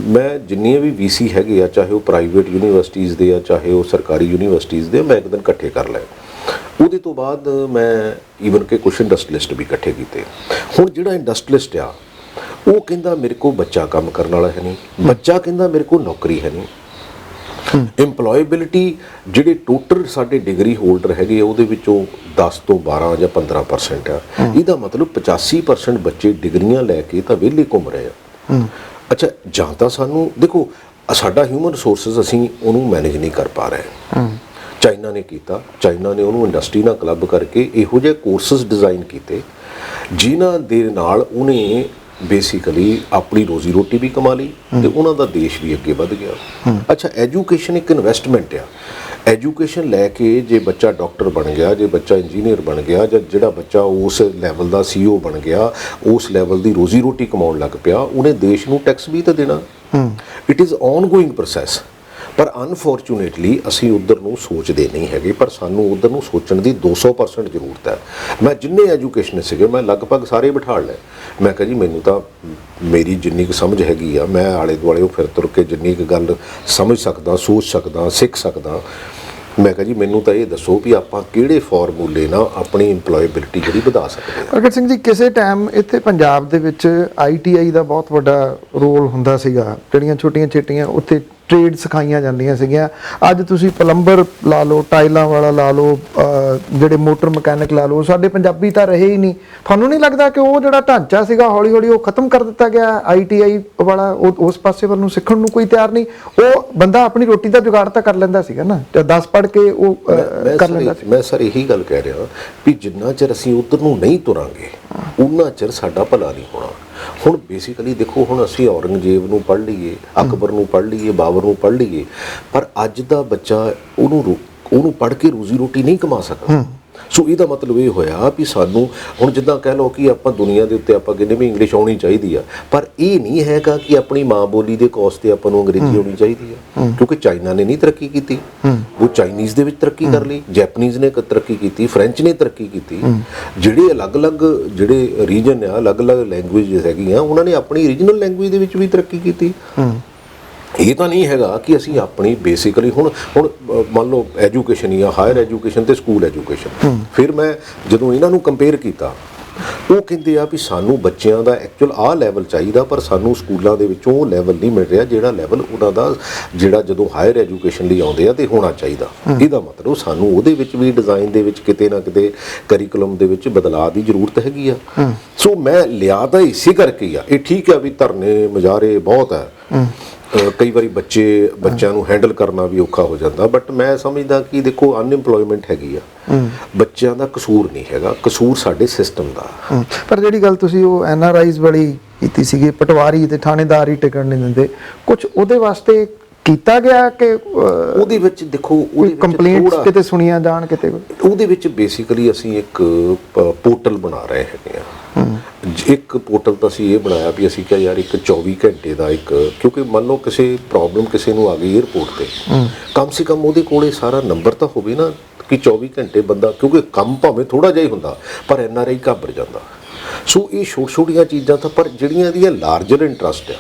B: ਮੈਂ ਜਿੰਨੀਆਂ ਵੀ VC ਹੈਗੇ ਆ, ਚਾਹੇ ਉਹ ਪ੍ਰਾਈਵੇਟ ਯੂਨੀਵਰਸਿਟੀਜ਼ ਦੇ ਆ ਚਾਹੇ ਉਹ ਸਰਕਾਰੀ ਯੂਨੀਵਰਸਿਟੀਜ਼ ਦੇ, ਮੈਂ ਇੱਕ ਦਿਨ ਇਕੱਠੇ ਕਰ ਲਏ। ਉਹਦੇ ਤੋਂ ਬਾਅਦ ਮੈਂ ਈਵਨ ਕਿ ਕੁਛ ਇੰਡਸਟਰੀਲਿਸਟ ਵੀ ਇਕੱਠੇ ਕੀਤੇ। ਹੁਣ ਜਿਹੜਾ ਇੰਡਸਟਰੀਲਿਸਟ ਆ ਉਹ ਕਹਿੰਦਾ ਮੇਰੇ ਕੋਲ ਬੱਚਾ ਕੰਮ ਕਰਨ ਵਾਲਾ ਹੈ ਨਹੀਂ, ਬੱਚਾ ਕਹਿੰਦਾ ਮੇਰੇ ਕੋਲ ਨੌਕਰੀ ਹੈ ਨਹੀਂ। ਇੰਪਲੋਏਬਿਲਿਟੀ ਜਿਹੜੇ ਟੋਟਲ ਸਾਡੇ ਡਿਗਰੀ ਹੋਲਡਰ ਹੈਗੇ ਉਹਦੇ ਵਿੱਚੋਂ 10 ਤੋਂ 12 ਜਾਂ 15% ਆ। ਇਹਦਾ ਮਤਲਬ 85% ਬੱਚੇ ਡਿਗਰੀਆਂ ਲੈ ਕੇ ਤਾਂ ਵਿਹਲੇ ਘੁੰਮ ਰਹੇ ਆ। ਅੱਛਾ, ਜਾਂ ਤਾਂ ਸਾਨੂੰ ਦੇਖੋ ਸਾਡਾ ਹਿਊਮਨ ਰਿਸੋਰਸਿਸ ਅਸੀਂ ਉਹਨੂੰ ਮੈਨੇਜ ਨਹੀਂ ਕਰ ਪਾ ਰਹੇ। ਚਾਈਨਾ ਨੇ ਕੀਤਾ, ਚਾਈਨਾ ਨੇ ਉਹਨੂੰ ਇੰਡਸਟਰੀ ਨਾਲ ਕਲੱਬ ਕਰਕੇ ਇਹੋ ਜਿਹੇ ਕੋਰਸਿਸ ਡਿਜ਼ਾਈਨ ਕੀਤੇ ਜਿਨ੍ਹਾਂ ਦੇ ਨਾਲ ਉਹਨੇ ਬੇਸਿਕਲੀ ਆਪਣੀ ਰੋਜ਼ੀ ਰੋਟੀ ਵੀ ਕਮਾ ਲਈ ਤੇ ਉਹਨਾਂ ਦਾ ਦੇਸ਼ ਵੀ ਅੱਗੇ ਵਧ ਗਿਆ। ਅੱਛਾ, ਐਜੂਕੇਸ਼ਨ ਇੱਕ ਇਨਵੈਸਟਮੈਂਟ ਆ। ਐਜੂਕੇਸ਼ਨ ਲੈ ਕੇ ਜੇ ਬੱਚਾ ਡਾਕਟਰ ਬਣ ਗਿਆ, ਜੇ ਬੱਚਾ ਇੰਜੀਨੀਅਰ ਬਣ ਗਿਆ, ਜਾਂ ਜਿਹੜਾ ਬੱਚਾ ਉਸ ਲੈਵਲ ਦਾ CEO ਬਣ ਗਿਆ, ਉਸ ਲੈਵਲ ਦੀ ਰੋਜ਼ੀ ਰੋਟੀ ਕਮਾਉਣ ਲੱਗ ਪਿਆ, ਉਹਨੇ ਦੇਸ਼ ਨੂੰ ਟੈਕਸ ਵੀ ਤਾਂ ਦੇਣਾ। It is ongoing process. ਪਰ ਅਨਫੋਰਚੂਨੇਟਲੀ ਅਸੀਂ ਉਧਰ ਨੂੰ ਸੋਚਦੇ ਨਹੀਂ ਹੈਗੇ, ਪਰ ਸਾਨੂੰ ਉਧਰ ਨੂੰ ਸੋਚਣ ਦੀ 200% ਜ਼ਰੂਰਤ ਹੈ। ਮੈਂ ਜਿੰਨੇ ਐਜੂਕੇਸ਼ਨ ਸੀਗੇ ਮੈਂ ਲਗਭਗ ਸਾਰੇ ਬਿਠਾ ਲਏ। ਮੈਂ ਕਿਹਾ ਜੀ ਮੈਨੂੰ ਤਾਂ ਮੇਰੀ ਜਿੰਨੀ ਕੁ ਸਮਝ ਹੈਗੀ ਆ, ਮੈਂ ਆਲੇ ਦੁਆਲੇ ਉਹ ਫਿਰ ਤੁਰ ਕੇ ਜਿੰਨੀ ਕੁ ਗੱਲ ਸਮਝ ਸਕਦਾ, ਸੋਚ ਸਕਦਾ, ਸਿੱਖ ਸਕਦਾ, ਮੈਂ ਕਿਹਾ ਜੀ ਮੈਨੂੰ ਤਾਂ ਇਹ ਦੱਸੋ ਵੀ ਆਪਾਂ ਕਿਹੜੇ ਫਾਰਮੂਲੇ ਨਾਲ ਆਪਣੀ ਇੰਪਲੋਏਬਿਲਿਟੀ ਜਿਹੜੀ ਵਧਾ ਸਕਦੇ ਹਾਂ।
A: ਪ੍ਰਗਟ ਸਿੰਘ ਜੀ, ਕਿਸੇ ਟਾਈਮ ਇੱਥੇ ਪੰਜਾਬ ਦੇ ਵਿੱਚ ITI ਦਾ ਬਹੁਤ ਵੱਡਾ ਰੋਲ ਹੁੰਦਾ ਸੀਗਾ। ਜਿਹੜੀਆਂ ਛੋਟੀਆਂ ਉੱਥੇ ਟ੍ਰੇਡ ਸਿਖਾਈਆਂ ਜਾਂਦੀਆਂ ਸੀਗੀਆਂ। ਅੱਜ ਤੁਸੀਂ ਪਲੰਬਰ ਲਾ ਲਓ, ਟਾਈਲਾਂ ਵਾਲਾ ਲਾ ਲਓ, ਜਿਹੜੇ ਮੋਟਰ ਮਕੈਨਿਕ ਲਾ ਲਓ, ਸਾਡੇ ਪੰਜਾਬੀ ਤਾਂ ਰਹੇ ਹੀ ਨਹੀਂ। ਤੁਹਾਨੂੰ ਨਹੀਂ ਲੱਗਦਾ ਕਿ ਉਹ ਜਿਹੜਾ ਢਾਂਚਾ ਸੀਗਾ ਹੌਲੀ ਹੌਲੀ ਉਹ ਖਤਮ ਕਰ ਦਿੱਤਾ ਗਿਆ? ITI ਵਾਲਾ ਉਸ ਪਾਸੇ ਵੱਲ ਨੂੰ ਸਿੱਖਣ ਨੂੰ ਕੋਈ ਤਿਆਰ ਨਹੀਂ। ਉਹ ਬੰਦਾ ਆਪਣੀ ਰੋਟੀ ਦਾ ਜੁਗਾੜ ਤਾਂ ਕਰ ਲੈਂਦਾ ਸੀਗਾ ਨਾ, 10 ਪੜ੍ਹ ਕੇ ਉਹ ਕਰ ਲੈਂਦਾ ਸੀ।
B: ਮੈਂ ਸਰ ਇਹੀ ਗੱਲ ਕਹਿ ਰਿਹਾ ਵੀ ਜਿੰਨਾ ਚਿਰ ਅਸੀਂ ਉੱਧਰ ਨੂੰ ਨਹੀਂ ਤੁਰਾਂਗੇ ਉਨਾ ਚਿਰ ਸਾਡਾ ਭਲਾ ਨਹੀਂ ਹੋਣਾ। ਹੁਣ ਬੇਸਿਕਲੀ ਦੇਖੋ, ਹੁਣ ਅਸੀਂ ਔਰੰਗਜ਼ੇਬ ਨੂੰ ਪੜ੍ਹ ਲਈਏ, ਅਕਬਰ ਨੂੰ ਪੜ੍ਹ ਲਈਏ, ਬਾਬਰ ਨੂੰ ਪੜ੍ਹ ਲਈਏ, ਪਰ ਅੱਜ ਦਾ ਬੱਚਾ ਉਹਨੂੰ ਪੜ੍ਹ ਕੇ ਰੋਜ਼ੀ ਰੋਟੀ ਨਹੀਂ ਕਮਾ ਸਕਦਾ। ਸੋ ਇਹਦਾ ਮਤਲਬ ਇਹ ਹੋਇਆ ਵੀ ਸਾਨੂੰ ਹੁਣ ਜਿੱਦਾਂ ਕਹਿ ਲਓ ਕਿ ਆਪਾਂ ਦੁਨੀਆ ਦੇ ਉੱਤੇ ਆਪਾਂ ਕਹਿੰਦੇ ਵੀ ਇੰਗਲਿਸ਼ ਆਉਣੀ ਚਾਹੀਦੀ ਆ, ਪਰ ਇਹ ਨਹੀਂ ਹੈਗਾ ਕਿ ਆਪਣੀ ਮਾਂ ਬੋਲੀ ਦੇ ਕੋਸ ਤੇ ਆਪਾਂ ਨੂੰ ਅੰਗਰੇਜ਼ੀ ਆਉਣੀ ਚਾਹੀਦੀ ਆ। ਕਿਉਂਕਿ ਚਾਈਨਾ ਨੇ ਨਹੀਂ ਤਰੱਕੀ ਕੀਤੀ, ਉਹ ਚਾਈਨੀਜ਼ ਦੇ ਵਿੱਚ ਤਰੱਕੀ ਕਰ ਲਈ, ਜੈਪਨੀਜ਼ ਨੇ ਤਰੱਕੀ ਕੀਤੀ, ਫ੍ਰੈਂਚ ਨੇ ਤਰੱਕੀ ਕੀਤੀ। ਜਿਹੜੇ ਅਲੱਗ-ਅਲੱਗ ਜਿਹੜੇ ਰੀਜਨ ਆ, ਅਲੱਗ-ਅਲੱਗ ਲੈਂਗੁਏਜ ਹੈਗੀਆਂ, ਉਹਨਾਂ ਨੇ ਆਪਣੀ ਰੀਜਨਲ ਲੈਂਗੁਏਜ ਦੇ ਵਿੱਚ ਵੀ ਤਰੱਕੀ ਕੀਤੀ। ਇਹ ਤਾਂ ਨਹੀਂ ਹੈਗਾ ਕਿ ਅਸੀਂ ਆਪਣੀ ਬੇਸਿਕਲੀ ਹੁਣ ਮੰਨ ਲਓ ਐਜੂਕੇਸ਼ਨ ਹੀ ਆ, ਹਾਇਰ ਐਜੂਕੇਸ਼ਨ ਤੇ ਸਕੂਲ ਐਜੂਕੇਸ਼ਨ। ਫਿਰ ਮੈਂ ਜਦੋਂ ਇਹਨਾਂ ਨੂੰ ਕੰਪੇਅਰ ਕੀਤਾ, ਉਹ ਕਹਿੰਦੇ ਆ ਵੀ ਸਾਨੂੰ ਬੱਚਿਆਂ ਦਾ ਐਕਚੁਅਲ ਆਹ ਲੈਵਲ ਚਾਹੀਦਾ, ਪਰ ਸਾਨੂੰ ਸਕੂਲਾਂ ਦੇ ਵਿੱਚੋਂ ਉਹ ਲੈਵਲ ਨਹੀਂ ਮਿਲ ਰਿਹਾ ਜਿਹੜਾ ਲੈਵਲ ਉਹਨਾਂ ਦਾ ਜਿਹੜਾ ਜਦੋਂ ਹਾਇਰ ਐਜੂਕੇਸ਼ਨ ਲਈ ਆਉਂਦੇ ਆ ਤੇ ਹੋਣਾ ਚਾਹੀਦਾ। ਇਹਦਾ ਮਤਲਬ ਸਾਨੂੰ ਉਹਦੇ ਵਿੱਚ ਵੀ ਡਿਜ਼ਾਈਨ ਦੇ ਵਿੱਚ ਕਿਤੇ ਨਾ ਕਿਤੇ ਕਰਿਕੂਲਮ ਦੇ ਵਿੱਚ ਬਦਲਾਅ ਦੀ ਜ਼ਰੂਰਤ ਹੈਗੀ ਆ। ਸੋ ਮੈਂ ਲਿਆ ਤਾਂ ਇਸੇ ਕਰਕੇ ਹੀ ਆ। ਇਹ ਠੀਕ ਆ ਵੀ ਧਰਨੇ ਮੁਜ਼ਾਹਰੇ ਬਹੁਤ ਹੈ, ਕਈ ਵਾਰੀ ਬੱਚਿਆਂ ਨੂੰ ਹੈਂਡਲ ਕਰਨਾ ਵੀ ਔਖਾ ਹੋ ਜਾਂਦਾ, ਬਟ ਮੈਂ ਸਮਝਦਾ ਕਿ ਦੇਖੋ ਅਨਇੰਪਲੋਇਮੈਂਟ ਹੈਗੀ ਆ, ਬੱਚਿਆਂ ਦਾ ਕਸੂਰ ਨਹੀਂ ਹੈਗਾ, ਕਸੂਰ ਸਾਡੇ ਸਿਸਟਮ ਦਾ।
A: ਪਰ ਜਿਹੜੀ ਗੱਲ ਤੁਸੀਂ ਉਹ NRIs ਵਾਲੀ ਕੀਤੀ ਸੀਗੀ, ਪਟਵਾਰੀ ਤੇ ਥਾਣੇਦਾਰ ਹੀ ਟਿਕਣ ਨਹੀਂ ਦਿੰਦੇ, ਕੁਝ ਉਹਦੇ ਵਾਸਤੇ ਕੀਤਾ ਗਿਆ ਕਿ
B: ਉਹਦੇ ਵਿੱਚ ਦੇਖੋ
A: ਕੰਪਲੇਂਟਸ ਕਿਤੇ ਸੁਣੀਆਂ ਜਾਣ ਕਿਤੇ?
B: ਉਹਦੇ ਵਿੱਚ ਬੇਸਿਕਲੀ ਅਸੀਂ ਇੱਕ ਪੋਰਟਲ ਬਣਾ ਰਹੇ ਹੈਗੇ ਆ ਇੱਕ ਪੋਰਟਲ ਤਾਂ ਅਸੀਂ ਇਹ ਬਣਾਇਆ ਵੀ ਅਸੀਂ ਕਿਹਾ ਯਾਰ ਇੱਕ 24 ਘੰਟੇ ਦਾ ਇੱਕ, ਕਿਉਂਕਿ ਮੰਨ ਲਓ ਕਿਸੇ ਪ੍ਰੋਬਲਮ ਕਿਸੇ ਨੂੰ ਆ ਗਈ 에ਅਰਪੋਰਟ ਤੇ, ਕਮ ਸੇ ਕਮ ਉਹਦੇ ਕੋਲੇ ਸਾਰਾ ਨੰਬਰ ਤਾਂ ਹੋਵੇ ਨਾ ਕਿ 24 ਘੰਟੇ ਬੰਦਾ, ਕਿਉਂਕਿ ਕੰਮ ਭਾਵੇਂ ਥੋੜਾ ਜਿਹਾ ਹੀ ਹੁੰਦਾ ਪਰ NRI ਘਾਬਰ ਜਾਂਦਾ। ਸੋ ਇਹ ਛੋਟੀਆਂ ਚੀਜ਼ਾਂ ਤਾਂ, ਪਰ ਜਿਹੜੀਆਂ ਇਹਦੀਆਂ ਲਾਰਜਰ ਇੰਟਰਸਟ ਆ,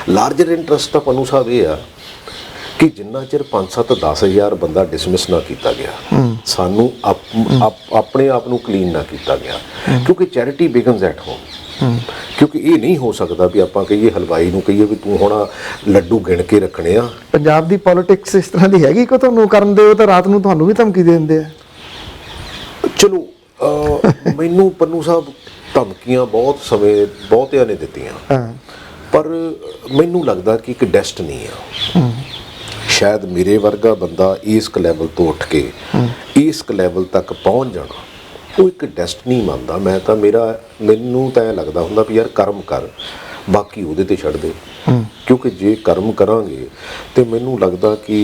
B: ਲਾਰਜਰ ਇੰਟਰਸਟ ਤਾਂ ਪਨੂੰ ਸਾਹਿਬ ਇਹ ਆ ਕਿ ਜਿੰਨਾ ਚਿਰ 5-7-10 ਹਜ਼ਾਰ ਬੰਦਾ ਡਿਸਮਿਸ ਨਾ ਕੀਤਾ ਗਿਆ, ਸਾਨੂੰ ਆਪਣੇ ਆਪ ਨੂੰ ਕਲੀਨ ਨਾ ਕੀਤਾ ਗਿਆ, ਕਿਉਂਕਿ ਚੈਰਿਟੀ ਬਿਗਨਸ ਐਟ ਹੋਮ। ਕਿਉਂਕਿ ਇਹ ਨਹੀਂ ਹੋ ਸਕਦਾ ਵੀ ਆਪਾਂ ਕਹੀਏ ਹਲਵਾਈ ਨੂੰ ਕਹੀਏ ਵੀ ਤੂੰ ਹੁਣ ਲੱਡੂ ਗਿਣ ਕੇ ਰੱਖਣੇ ਆ।
A: ਪੰਜਾਬ ਦੀ ਪੋਲਿਟਿਕਸ ਇਸ ਤਰ੍ਹਾਂ ਦੀ ਹੈਗੀ ਕਿ ਤੁਹਾਨੂੰ ਕਰਨ ਦਿਓ ਤਾਂ ਰਾਤ ਨੂੰ ਤੁਹਾਨੂੰ ਵੀ ਧਮਕੀ ਦੇ ਦਿੰਦੇ ਆ।
B: ਚਲੋ ਮੈਨੂੰ ਪੰਨੂ ਸਾਹਿਬ ਧਮਕੀਆਂ ਬਹੁਤ ਸਮੇਂ ਬਹੁਤਿਆਂ ਨੇ ਦਿੱਤੀਆਂ, ਪਰ ਮੈਨੂੰ ਲੱਗਦਾ ਕਿ ਇੱਕ ਡੈਸਟਨੀ ਆ। ਸ਼ਾਇਦ ਮੇਰੇ ਵਰਗਾ ਬੰਦਾ ਇਸ ਲੈਵਲ ਤੋਂ ਉੱਠ ਕੇ ਇਸ ਲੈਵਲ ਤੱਕ ਪਹੁੰਚ ਜਾਣਾ ਉਹ ਇੱਕ ਡੈਸਟਨੀ ਮੰਨਦਾ। ਮੈਨੂੰ ਤਾਂ ਇਹ ਲੱਗਦਾ ਹੁੰਦਾ ਵੀ ਯਾਰ ਕਰਮ ਕਰ, ਬਾਕੀ ਉਹਦੇ ਤੇ ਛੱਡ ਦੇ। ਕਿਉਂਕਿ ਜੇ ਕਰਮ ਕਰਾਂਗੇ ਤੇ ਮੈਨੂੰ ਲੱਗਦਾ ਕਿ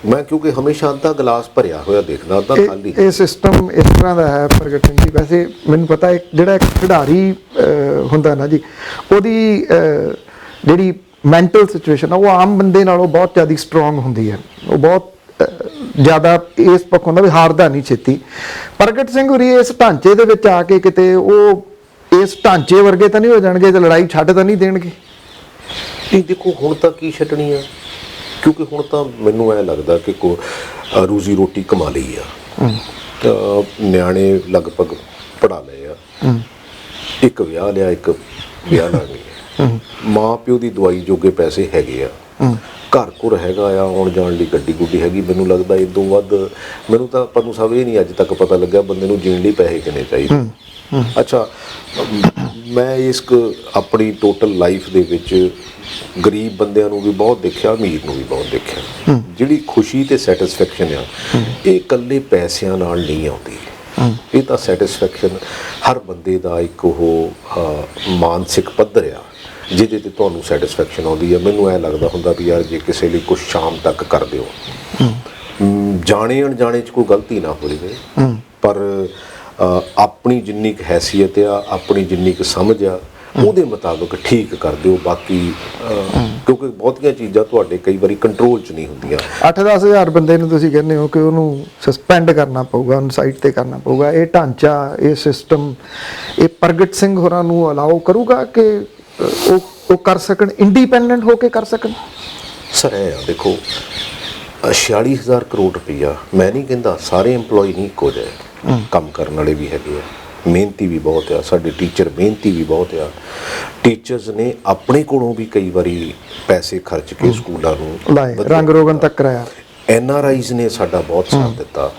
B: ਮੈਂ, ਕਿਉਂਕਿ ਹਮੇਸ਼ਾ ਅੱਧਾ ਗਲਾਸ ਭਰਿਆ ਹੋਇਆ ਦੇਖਦਾ, ਅੱਧਾ ਖਾਲੀ।
A: ਇਹ ਸਿਸਟਮ ਇਸ ਤਰ੍ਹਾਂ ਦਾ ਹੈ ਪ੍ਰਗਟ ਸਿੰਘ ਜੀ। ਵੈਸੇ ਮੈਨੂੰ ਪਤਾ ਜਿਹੜਾ ਇੱਕ ਖਿਡਾਰੀ ਹੁੰਦਾ ਨਾ ਜੀ, ਉਹਦੀ ਜਿਹੜੀ ਮੈਂਟਲ ਸਿਚੁਏਸ਼ਨ ਆ ਉਹ ਆਮ ਬੰਦੇ ਨਾਲੋਂ ਬਹੁਤ ਜ਼ਿਆਦਾ ਸਟਰੋਂਗ ਹੁੰਦੀ ਹੈ। ਉਹ ਬਹੁਤ ਜ਼ਿਆਦਾ ਇਸ ਪੱਖ ਹੁੰਦਾ ਵੀ ਹਾਰਦਾ ਨਹੀਂ ਛੇਤੀ। ਪ੍ਰਗਟ ਸਿੰਘ ਹੋਰੀ ਇਸ ਢਾਂਚੇ ਦੇ ਵਿੱਚ ਆ ਕੇ ਕਿਤੇ ਉਹ ਇਸ ਢਾਂਚੇ ਵਰਗੇ ਤਾਂ ਨਹੀਂ ਹੋ ਜਾਣਗੇ ਤੇ ਲੜਾਈ ਛੱਡ ਤਾਂ ਨਹੀਂ ਦੇਣਗੇ?
B: ਨਹੀਂ ਦੇਖੋ, ਹੁਣ ਤਾਂ ਕੀ ਛੱਡਣੀ ਆ, ਕਿਉਂਕਿ ਹੁਣ ਤਾਂ ਮੈਨੂੰ ਐ ਲੱਗਦਾ ਕਿ ਰੋਜ਼ੀ ਰੋਟੀ ਕਮਾ ਲਈ ਆ, ਨਿਆਣੇ ਲਗਭਗ ਪੜ੍ਹਾ ਲਏ ਆ, ਇੱਕ ਵਿਆਹ ਲਿਆ, ਇੱਕ ਵਿਆਹ ਨਾ ਗਿਆ, ਮਾਂ ਪਿਓ ਦੀ ਦਵਾਈ ਜੋਗੇ ਪੈਸੇ ਹੈਗੇ ਆ, ਘਰ ਘੁਰ ਹੈਗਾ ਆ, ਆਉਣ ਜਾਣ ਲਈ ਗੱਡੀ ਗੁੱਡੀ ਹੈਗੀ। ਮੈਨੂੰ ਲੱਗਦਾ ਇਹ ਤੋਂ ਵੱਧ ਮੈਨੂੰ ਤਾਂ ਪੰਨੂ ਸਾਹਿਬ ਇਹ ਨਹੀਂ ਅੱਜ ਤੱਕ ਪਤਾ ਲੱਗਿਆ ਬੰਦੇ ਨੂੰ ਜੀਣ ਲਈ ਪੈਸੇ ਕਿੰਨੇ ਚਾਹੀਦੇ। ਅੱਛਾ, ਮੈਂ ਇਸ ਆਪਣੀ ਟੋਟਲ ਲਾਈਫ ਦੇ ਵਿੱਚ ਗਰੀਬ ਬੰਦਿਆਂ ਨੂੰ ਵੀ ਬਹੁਤ ਦੇਖਿਆ, ਅਮੀਰ ਨੂੰ ਵੀ ਬਹੁਤ ਦੇਖਿਆ। ਜਿਹੜੀ ਖੁਸ਼ੀ ਤੇ ਸੈਟਿਸਫੈਕਸ਼ਨ ਆ ਇਹ ਇਕੱਲੇ ਪੈਸਿਆਂ ਨਾਲ ਨਹੀਂ ਆਉਂਦੀ। ਇਹ ਤਾਂ ਸੈਟਿਸਫੈਕਸ਼ਨ ਹਰ ਬੰਦੇ ਦਾ ਇੱਕ ਉਹ ਮਾਨਸਿਕ ਪੱਧਰ ਆ ਜਿਹਦੇ ਤੇ ਤੁਹਾਨੂੰ ਸੈਟਿਸਫੈਕਸ਼ਨ ਆਉਂਦੀ ਹੈ। ਮੈਨੂੰ ਐ ਲੱਗਦਾ ਹੁੰਦਾ ਵੀ ਯਾਰ ਜੇ ਕਿਸੇ ਲਈ ਕੁਝ ਸ਼ਾਮ ਤੱਕ ਕਰ ਦਿਓ, ਜਾਣੇ ਅਣਜਾਣੇ 'ਚ ਕੋਈ ਗਲਤੀ ਨਾ ਹੋ ਜਾਵੇ, ਪਰ ਆਪਣੀ ਜਿੰਨੀ ਕੁ ਹੈਸੀਅਤ ਆ, ਆਪਣੀ ਜਿੰਨੀ ਕੁ ਸਮਝ ਆ, ਉਹਦੇ ਮੁਤਾਬਕ ਠੀਕ ਕਰ ਦਿਓ। ਬਾਕੀ ਕਿਉਂਕਿ ਬਹੁਤੀਆਂ ਚੀਜ਼ਾਂ ਤੁਹਾਡੇ ਕਈ ਵਾਰੀ ਕੰਟਰੋਲ 'ਚ ਨਹੀਂ ਹੁੰਦੀਆਂ।
A: 8-10 ਹਜ਼ਾਰ ਬੰਦੇ ਨੂੰ ਤੁਸੀਂ ਕਹਿੰਦੇ ਹੋ ਕਿ ਉਹਨੂੰ ਸਸਪੈਂਡ ਕਰਨਾ ਪਊਗਾ, ਉਹਨੂੰ ਸਾਈਡ ਤੇ ਕਰਨਾ ਪਊਗਾ। ਇਹ ਢਾਂਚਾ, ਇਹ ਸਿਸਟਮ, ਇਹ ਪ੍ਰਗਟ ਸਿੰਘ ਹੋਰਾਂ ਨੂੰ ਅਲਾਓ ਕਰੂਗਾ ਕਿ ਉਹ ਕਰ ਸਕਣ, ਇੰਡੀਪੈਂਡੈਂਟ ਹੋ ਕੇ ਕਰ ਸਕਣ?
B: ਸਰ ਇਹ ਆ ਦੇਖੋ, 46,000 ਕਰੋੜ ਰੁਪਈਆ, ਮੈਂ ਨਹੀਂ ਕਹਿੰਦਾ ਸਾਰੇ EMPLOYE ਨਹੀਂ ਇੱਕੋ ਜਿਹੇ, ਕੰਮ ਕਰਨ ਵਾਲੇ ਵੀ ਹੈਗੇ ਆ, ਮਿਹਨਤੀ ਵੀ ਬਹੁਤ ਆ, ਸਾਡੇ ਟੀਚਰ ਮਿਹਨਤੀ ਵੀ ਬਹੁਤ ਆ। ਟੀਚਰਸ ਨੇ ਆਪਣੇ ਕੋਲੋਂ ਵੀ ਕਈ ਵਾਰੀ ਪੈਸੇ ਖਰਚ ਕੇ ਸਕੂਲਾਂ ਨੂੰ
A: ਲਾਏ, ਰੰਗ ਰੋਗਨ ਤੱਕ ਕਰਾਇਆ।
B: NRIs ਨੇ ਸਾਡਾ ਬਹੁਤ ਸਾਥ ਦਿੱਤਾ,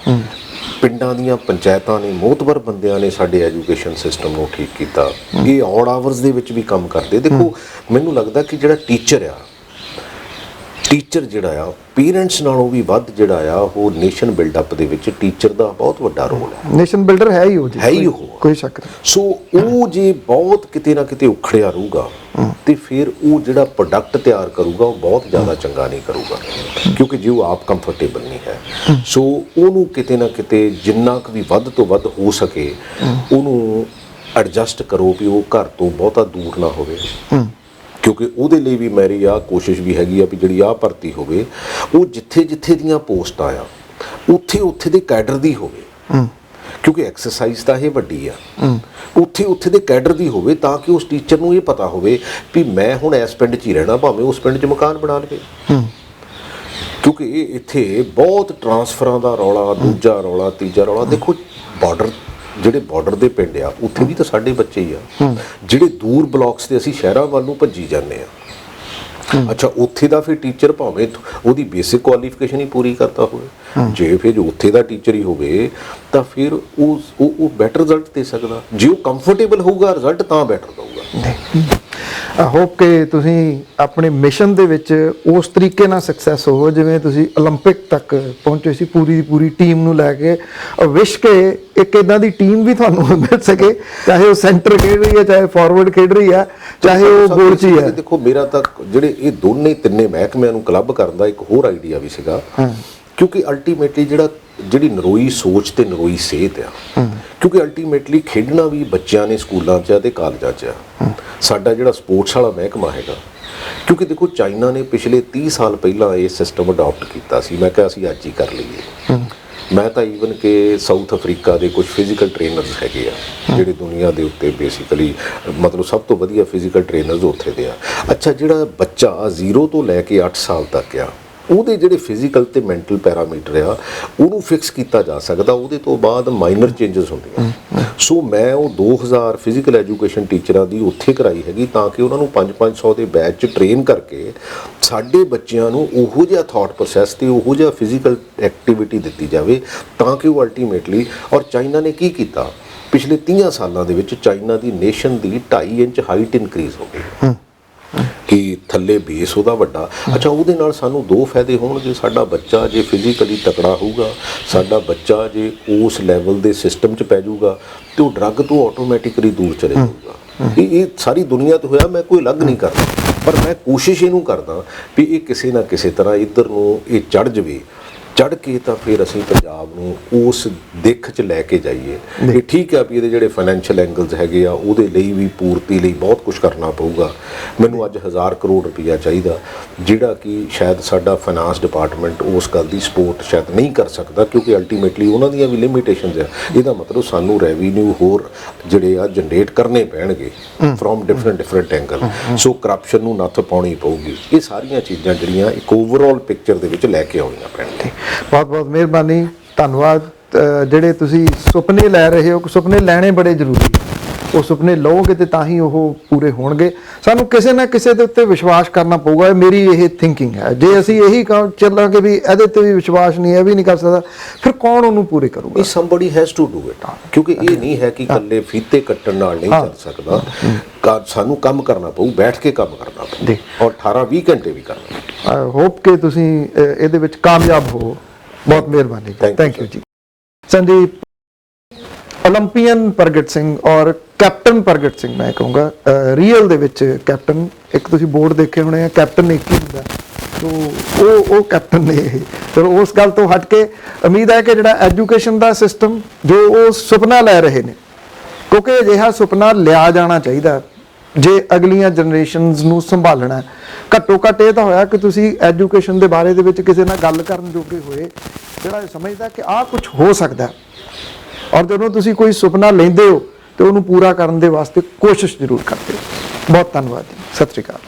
B: ਪਿੰਡਾਂ ਦੀਆਂ ਪੰਚਾਇਤਾਂ ਨੇ, ਮੋਹਤਬਰ ਬੰਦਿਆਂ ਨੇ ਸਾਡੇ ਐਜੂਕੇਸ਼ਨ ਸਿਸਟਮ ਨੂੰ ਠੀਕ ਕੀਤਾ। ਇਹ ਔਡ ਆਵਰਸ ਦੇ ਵਿੱਚ ਵੀ ਕੰਮ ਕਰਦੇ। ਦੇਖੋ ਮੈਨੂੰ ਲੱਗਦਾ ਕਿ ਜਿਹੜਾ ਟੀਚਰ ਜਿਹੜਾ ਆ ਪੇਰੈਂਟਸ ਨਾਲੋਂ ਵੀ ਵੱਧ ਜਿਹੜਾ ਆ ਉਹ ਨੇਸ਼ਨ ਬਿਲਡਅਪ ਦੇ ਵਿੱਚ ਟੀਚਰ ਦਾ ਬਹੁਤ ਵੱਡਾ ਰੋਲ ਹੈ।
A: ਨੇਸ਼ਨ ਬਿਲਡਰ ਹੈ ਹੀ ਉਹ ਜੀ,
B: ਹੈ ਹੀ ਉਹ,
A: ਕੋਈ ਸ਼ੱਕ ਨਹੀਂ।
B: ਸੋ ਉਹ ਜੇ ਬਹੁਤ ਕਿਤੇ ਨਾ ਕਿਤੇ ਉਖੜਿਆ ਰਹੂਗਾ ਤੇ ਫਿਰ ਉਹ ਜਿਹੜਾ ਪ੍ਰੋਡਕਟ ਤਿਆਰ ਕਰੂਗਾ ਉਹ ਬਹੁਤ ਜ਼ਿਆਦਾ ਚੰਗਾ ਨਹੀਂ ਕਰੂਗਾ, ਕਿਉਂਕਿ ਜੇ ਉਹ ਆਪ ਕੰਫਰਟੇਬਲ ਨਹੀਂ ਹੈ। ਸੋ ਉਹਨੂੰ ਕਿਤੇ ਨਾ ਕਿਤੇ ਜਿੰਨਾ ਕੁ ਵੀ ਵੱਧ ਤੋਂ ਵੱਧ ਹੋ ਸਕੇ ਉਹਨੂੰ ਐਡਜਸਟ ਕਰੋ ਵੀ ਉਹ ਘਰ ਤੋਂ ਬਹੁਤਾ ਦੂਰ ਨਾ ਹੋਵੇ। ਕਿਉਂਕਿ ਉਹਦੇ ਲਈ ਵੀ ਮੇਰੀ ਆਹ ਕੋਸ਼ਿਸ਼ ਵੀ ਹੈਗੀ ਆ ਵੀ ਜਿਹੜੀ ਆਹ ਭਰਤੀ ਹੋਵੇ ਉਹ ਜਿੱਥੇ ਜਿੱਥੇ ਦੀਆਂ ਪੋਸਟਾਂ ਆ ਉੱਥੇ ਦੇ ਕੈਡਰ ਦੀ ਹੋਵੇ, ਕਿਉਂਕਿ ਐਕਸਰਸਾਈਜ਼ ਤਾਂ ਇਹ ਵੱਡੀ ਆ, ਉੱਥੇ ਦੇ ਕੈਡਰ ਦੀ ਹੋਵੇ ਤਾਂ ਕਿ ਉਸ ਟੀਚਰ ਨੂੰ ਇਹ ਪਤਾ ਹੋਵੇ ਵੀ ਮੈਂ ਹੁਣ ਇਸ ਪਿੰਡ 'ਚ ਹੀ ਰਹਿਣਾ, ਭਾਵੇਂ ਉਸ ਪਿੰਡ 'ਚ ਮਕਾਨ ਬਣਾ ਲਵੇ। ਕਿਉਂਕਿ ਇਹ ਇੱਥੇ ਬਹੁਤ ਟਰਾਂਸਫਰਾਂ ਦਾ ਰੌਲਾ, ਦੂਜਾ ਰੌਲਾ, ਤੀਜਾ ਰੌਲਾ। ਦੇਖੋ ਜਿਹੜੇ ਬਾਰਡਰ ਦੇ ਪਿੰਡ ਆ ਉੱਥੇ ਵੀ ਤਾਂ ਸਾਡੇ ਬੱਚੇ ਹੀ ਆ, ਜਿਹੜੇ ਦੂਰ ਬਲਾਕਸ ਤੇ ਅਸੀਂ ਸ਼ਹਿਰਾਂ ਵੱਲ ਨੂੰ ਭੱਜੀ ਜਾਂਦੇ ਆ। ਅੱਛਾ, ਉੱਥੇ ਦਾ ਫਿਰ ਟੀਚਰ ਭਾਵੇਂ ਉਹਦੀ ਬੇਸਿਕ ਕੁਆਲੀਫਿਕੇਸ਼ਨ ਹੀ ਪੂਰੀ ਕਰਦਾ ਹੋਵੇ, ਜੇ ਫਿਰ ਉੱਥੇ ਦਾ ਟੀਚਰ ਹੀ ਹੋਵੇ ਤਾਂ ਫਿਰ ਉਹ ਬੈਟਰ ਰਿਜ਼ਲਟ ਦੇ ਸਕਦਾ। ਜੇ ਉਹ ਕੰਫਰਟੇਬਲ ਹੋਊਗਾ ਰਿਜ਼ਲਟ ਤਾਂ ਬੈਟਰ ਦਊਗਾ।
A: ਆਈ ਹੋਪ ਕਿ ਤੁਸੀਂ ਆਪਣੇ ਮਿਸ਼ਨ ਦੇ ਵਿੱਚ ਉਸ ਤਰੀਕੇ ਨਾਲ ਸਕਸੈਸ ਹੋ ਜਿਵੇਂ ਤੁਸੀਂ 올림픽 ਤੱਕ ਪਹੁੰਚੇ ਸੀ ਪੂਰੀ ਦੀ ਪੂਰੀ ਟੀਮ ਨੂੰ ਲੈ ਕੇ। ਵਿਸ਼ ਕੇ ਇੱਕ ਇਦਾਂ ਦੀ ਟੀਮ ਵੀ ਤੁਹਾਨੂੰ ਮਿਲ ਸਕੇ, ਚਾਹੇ ਉਹ ਸੈਂਟਰ ਖੇਡ ਰਹੀ ਹੈ, ਚਾਹੇ ਫਾਰਵਰਡ ਖੇਡ ਰਹੀ ਹੈ, ਚਾਹੇ ਉਹ ਗੋਲ 'ਚ ਹੀ ਹੈ।
B: ਦੇਖੋ ਮੇਰਾ ਤਾਂ ਜਿਹੜੇ ਇਹ ਦੋਨੇ ਤਿੰਨੇ ਮਹਿਕਮਿਆਂ ਨੂੰ ਕਲੱਬ ਕਰਨ ਦਾ ਇੱਕ ਹੋਰ ਆਈਡੀਆ ਵੀ ਸੀਗਾ, ਕਿਉਂਕਿ ਅਲਟੀਮੇਟਲੀ ਜਿਹੜੀ ਨਰੋਈ ਸੋਚ ਤੇ ਨਰੋਈ ਸਿਹਤ ਆ, ਕਿਉਂਕਿ ਅਲਟੀਮੇਟਲੀ ਖੇਡਣਾ ਵੀ ਬੱਚਿਆਂ ਨੇ ਸਕੂਲਾਂ 'ਚ ਤੇ ਕਾਲਜਾਂ 'ਚ ਆ। ਸਾਡਾ ਜਿਹੜਾ ਸਪੋਰਟਸ ਵਾਲਾ ਮਹਿਕਮਾ ਹੈਗਾ, ਕਿਉਂਕਿ ਦੇਖੋ ਚਾਈਨਾ ਨੇ ਪਿਛਲੇ 30 ਸਾਲ ਪਹਿਲਾਂ ਇਹ ਸਿਸਟਮ ਅਡਾਪਟ ਕੀਤਾ ਸੀ। ਮੈਂ ਕਿਹਾ ਅਸੀਂ ਅੱਜ ਹੀ ਕਰ ਲਈਏ। ਮੈਂ ਤਾਂ ਈਵਨ ਕਿ ਸਾਊਥ ਅਫਰੀਕਾ ਦੇ ਕੁਝ ਫਿਜ਼ੀਕਲ ਟ੍ਰੇਨਰਸ ਹੈਗੇ ਆ ਜਿਹੜੇ ਦੁਨੀਆ ਦੇ ਉੱਤੇ ਬੇਸਿਕਲੀ ਮਤਲਬ ਸਭ ਤੋਂ ਵਧੀਆ ਫਿਜ਼ੀਕਲ ਟ੍ਰੇਨਰਸ ਉੱਥੇ ਦੇ ਆ। ਅੱਛਾ, ਜਿਹੜਾ ਬੱਚਾ 0 ਤੋਂ ਲੈ ਕੇ 8 ਸਾਲ ਤੱਕ ਆ, ਉਹਦੇ ਜਿਹੜੇ ਫਿਜ਼ੀਕਲ ਤੇ ਮੈਂਟਲ ਪੈਰਾਮੀਟਰ ਆ ਉਹਨੂੰ ਫਿਕਸ ਕੀਤਾ ਜਾ ਸਕਦਾ। ਉਹਦੇ ਤੋਂ ਬਾਅਦ ਮਾਈਨਰ ਚੇਂਜਸ ਹੁੰਦੀਆਂ। ਸੋ ਮੈਂ ਉਹ 2000 ਫਿਜ਼ੀਕਲ ਐਜੂਕੇਸ਼ਨ ਟੀਚਰਾਂ ਦੀ ਉੱਥੇ ਕਰਾਈ ਹੈਗੀ ਤਾਂ ਕਿ ਉਹਨਾਂ ਨੂੰ 500 ਦੇ ਬੈਚ 'ਚ ਟ੍ਰੇਨ ਕਰਕੇ ਸਾਡੇ ਬੱਚਿਆਂ ਨੂੰ ਉਹੋ ਜਿਹਾ ਥਾਟ ਪ੍ਰੋਸੈਸ ਤੇ ਉਹੋ ਜਿਹਾ ਫਿਜ਼ੀਕਲ ਐਕਟੀਵਿਟੀ ਦਿੱਤੀ ਜਾਵੇ ਤਾਂ ਕਿ ਉਹ ਅਲਟੀਮੇਟਲੀ। ਔਰ ਚਾਈਨਾ ਨੇ ਕੀ ਕੀਤਾ, ਪਿਛਲੇ 30 ਸਾਲਾਂ ਦੇ ਵਿੱਚ ਚਾਈਨਾ ਦੀ ਨੇਸ਼ਨ ਦੀ 2.5 ਇੰਚ ਹਾਈਟ ਇਨਕਰੀਜ਼ ਹੋ ਗਈ ਕਿ ਥੱਲੇ ਬੇਸ ਉਹਦਾ ਵੱਡਾ। ਅੱਛਾ, ਉਹਦੇ ਨਾਲ ਸਾਨੂੰ ਦੋ ਫਾਇਦੇ ਹੋਣਗੇ। ਸਾਡਾ ਬੱਚਾ ਜੇ ਫਿਜ਼ੀਕਲੀ ਤਕੜਾ ਹੋਊਗਾ, ਸਾਡਾ ਬੱਚਾ ਜੇ ਉਸ ਲੈਵਲ ਦੇ ਸਿਸਟਮ 'ਚ ਪੈ ਜਾਊਗਾ ਤੇ ਉਹ ਡਰੱਗ ਤੋਂ ਆਟੋਮੈਟਿਕਲੀ ਦੂਰ ਚਲੇ ਜਾਊਗਾ। ਇਹ ਸਾਰੀ ਦੁਨੀਆ ਤੋਂ ਹੋਇਆ, ਮੈਂ ਕੋਈ ਅਲੱਗ ਨਹੀਂ ਕਰਦਾ, ਪਰ ਮੈਂ ਕੋਸ਼ਿਸ਼ ਇਹਨੂੰ ਕਰਦਾ ਵੀ ਇਹ ਕਿਸੇ ਨਾ ਕਿਸੇ ਤਰ੍ਹਾਂ ਇੱਧਰ ਨੂੰ ਇਹ ਚੜ੍ਹ ਜਾਵੇ। ਚੜ੍ਹ ਕੇ ਤਾਂ ਫਿਰ ਅਸੀਂ ਪੰਜਾਬ ਨੂੰ ਉਸ ਦਿੱਖ 'ਚ ਲੈ ਕੇ ਜਾਈਏ। ਇਹ ਠੀਕ ਆ ਵੀ ਇਹਦੇ ਜਿਹੜੇ ਫਾਈਨੈਂਸ਼ੀਅਲ ਐਂਗਲਸ ਹੈਗੇ ਆ ਉਹਦੇ ਲਈ ਵੀ ਪੂਰਤੀ ਲਈ ਬਹੁਤ ਕੁਝ ਕਰਨਾ ਪਊਗਾ। ਮੈਨੂੰ ਅੱਜ 1000 ਕਰੋੜ ਰੁਪਈਆ ਚਾਹੀਦਾ, ਜਿਹੜਾ ਕਿ ਸ਼ਾਇਦ ਸਾਡਾ ਫਾਈਨਾਂਸ ਡਿਪਾਰਟਮੈਂਟ ਉਸ ਗੱਲ ਦੀ ਸਪੋਰਟ ਸ਼ਾਇਦ ਨਹੀਂ ਕਰ ਸਕਦਾ ਕਿਉਂਕਿ ਅਲਟੀਮੇਟਲੀ ਉਹਨਾਂ ਦੀਆਂ ਵੀ ਲਿਮਿਟੇਸ਼ਨਸ ਆ। ਇਹਦਾ ਮਤਲਬ ਸਾਨੂੰ ਰੈਵਨਿਊ ਹੋਰ ਜਿਹੜੇ ਆ ਜਨਰੇਟ ਕਰਨੇ ਪੈਣਗੇ from different angle. So corruption ਨੂੰ ਨੱਥ ਪਾਉਣੀ ਪਊਗੀ। ਇਹ ਸਾਰੀਆਂ ਚੀਜ਼ਾਂ ਜਿਹੜੀਆਂ ਇੱਕ ਓਵਰਆਲ ਪਿਕਚਰ ਦੇ ਵਿੱਚ ਲੈ ਕੇ ਆਉਣੀਆਂ ਪੈਣਗੀਆਂ।
A: ਬਹੁਤ ਬਹੁਤ ਮਿਹਰਬਾਨੀ, ਧੰਨਵਾਦ। ਜਿਹੜੇ ਤੁਸੀਂ ਸੁਪਨੇ ਲੈ ਰਹੇ ਹੋ, ਸੁਪਨੇ ਲੈਣੇ ਬੜੇ ਜ਼ਰੂਰੀ ਹੈ। ਉਹ ਸੁਪਨੇ ਲਓਗੇ ਤੇ ਤਾਂ ਹੀ ਉਹ ਪੂਰੇ ਹੋਣਗੇ। ਸਾਨੂੰ ਕਿਸੇ ਨਾ ਕਿਸੇ ਦੇ ਉੱਤੇ ਵਿਸ਼ਵਾਸ ਕਰਨਾ ਪਊਗਾ। ਮੇਰੀ ਇਹ ਥਿੰਕਿੰਗ ਹੈ। ਜੇ ਅਸੀਂ ਇਹੀ ਚੱਲਾਂਗੇ ਵੀ ਇਹਦੇ ਤੇ ਵੀ ਵਿਸ਼ਵਾਸ ਨਹੀਂ, ਇਹ ਵੀ ਨਹੀਂ ਕਰ ਸਕਦਾ, ਫਿਰ ਕੌਣ ਉਹਨੂੰ ਪੂਰੇ ਕਰੂਗਾ?
B: somebody has to do it, ਕਿਉਂਕਿ ਇਹ ਨਹੀਂ ਹੈ ਕਿ ਇਕੱਲੇ ਫੀਤੇ ਕੱਟਣ ਨਾਲ ਨਹੀਂ ਚੱਲ ਸਕਦਾ। ਸਾਨੂੰ ਕੰਮ ਕਰਨਾ ਪਊ, ਬੈਠ ਕੇ ਕੰਮ ਕਰਨਾ ਪਊ ਔਰ 18-20 ਘੰਟੇ ਵੀ ਕਰਨਾ।
A: ਆਈ ਹੋਪ ਕਿ ਤੁਸੀਂ ਇਹਦੇ ਵਿੱਚ ਕਾਮਯਾਬ ਹੋ। ਬਹੁਤ ਮਿਹਰਬਾਨੀ, ਥੈਂਕ ਯੂ ਜੀ। ਸੰਦੀਪ, ਓਲੰਪੀਅਨ ਪ੍ਰਗਟ ਸਿੰਘ ਔਰ ਕੈਪਟਨ ਪ੍ਰਗਟ ਸਿੰਘ, ਮੈਂ ਕਹੂੰਗਾ ਰੀਅਲ ਦੇ ਵਿੱਚ ਕੈਪਟਨ। ਇੱਕ ਤੁਸੀਂ ਬੋਰਡ ਦੇਖੇ ਹੋਣੇ ਆ, ਕੈਪਟਨ ਇੱਕ ਹੀ ਹੁੰਦਾ, ਸੋ ਉਹ ਕੈਪਟਨ ਨੇ। ਚਲੋ ਉਸ ਗੱਲ ਤੋਂ ਹਟ ਕੇ ਉਮੀਦ ਹੈ ਕਿ ਜਿਹੜਾ ਐਜੂਕੇਸ਼ਨ ਦਾ ਸਿਸਟਮ ਜੋ ਉਹ ਸੁਪਨਾ ਲੈ ਰਹੇ ਨੇ, ਕਿਉਂਕਿ ਅਜਿਹਾ ਸੁਪਨਾ ਲਿਆ ਜਾਣਾ ਚਾਹੀਦਾ ਜੇ ਅਗਲੀਆਂ ਜਨਰੇਸ਼ਨਸ ਨੂੰ ਸੰਭਾਲਣਾ। ਘੱਟੋ ਘੱਟ ਇਹ ਤਾਂ ਹੋਇਆ ਕਿ ਤੁਸੀਂ ਐਜੂਕੇਸ਼ਨ ਦੇ ਬਾਰੇ ਦੇ ਵਿੱਚ ਕਿਸੇ ਨਾਲ ਗੱਲ ਕਰਨ ਜੋਗੇ ਹੋਏ, ਜਿਹੜਾ ਸਮਝਦਾ ਕਿ ਆਹ ਕੁਝ ਹੋ ਸਕਦਾ। ਔਰ ਜਦੋਂ ਤੁਸੀਂ ਕੋਈ ਸੁਪਨਾ ਲੈਂਦੇ ਹੋ ਤੇ ਉਹਨੂੰ ਪੂਰਾ ਕਰਨ ਦੇ ਵਾਸਤੇ ਕੋਸ਼ਿਸ਼ ਜ਼ਰੂਰ ਕਰਦੇ ਹੋ। ਬਹੁਤ ਧੰਨਵਾਦ ਜੀ, ਸਤਿ ਸ਼੍ਰੀ ਅਕਾਲ।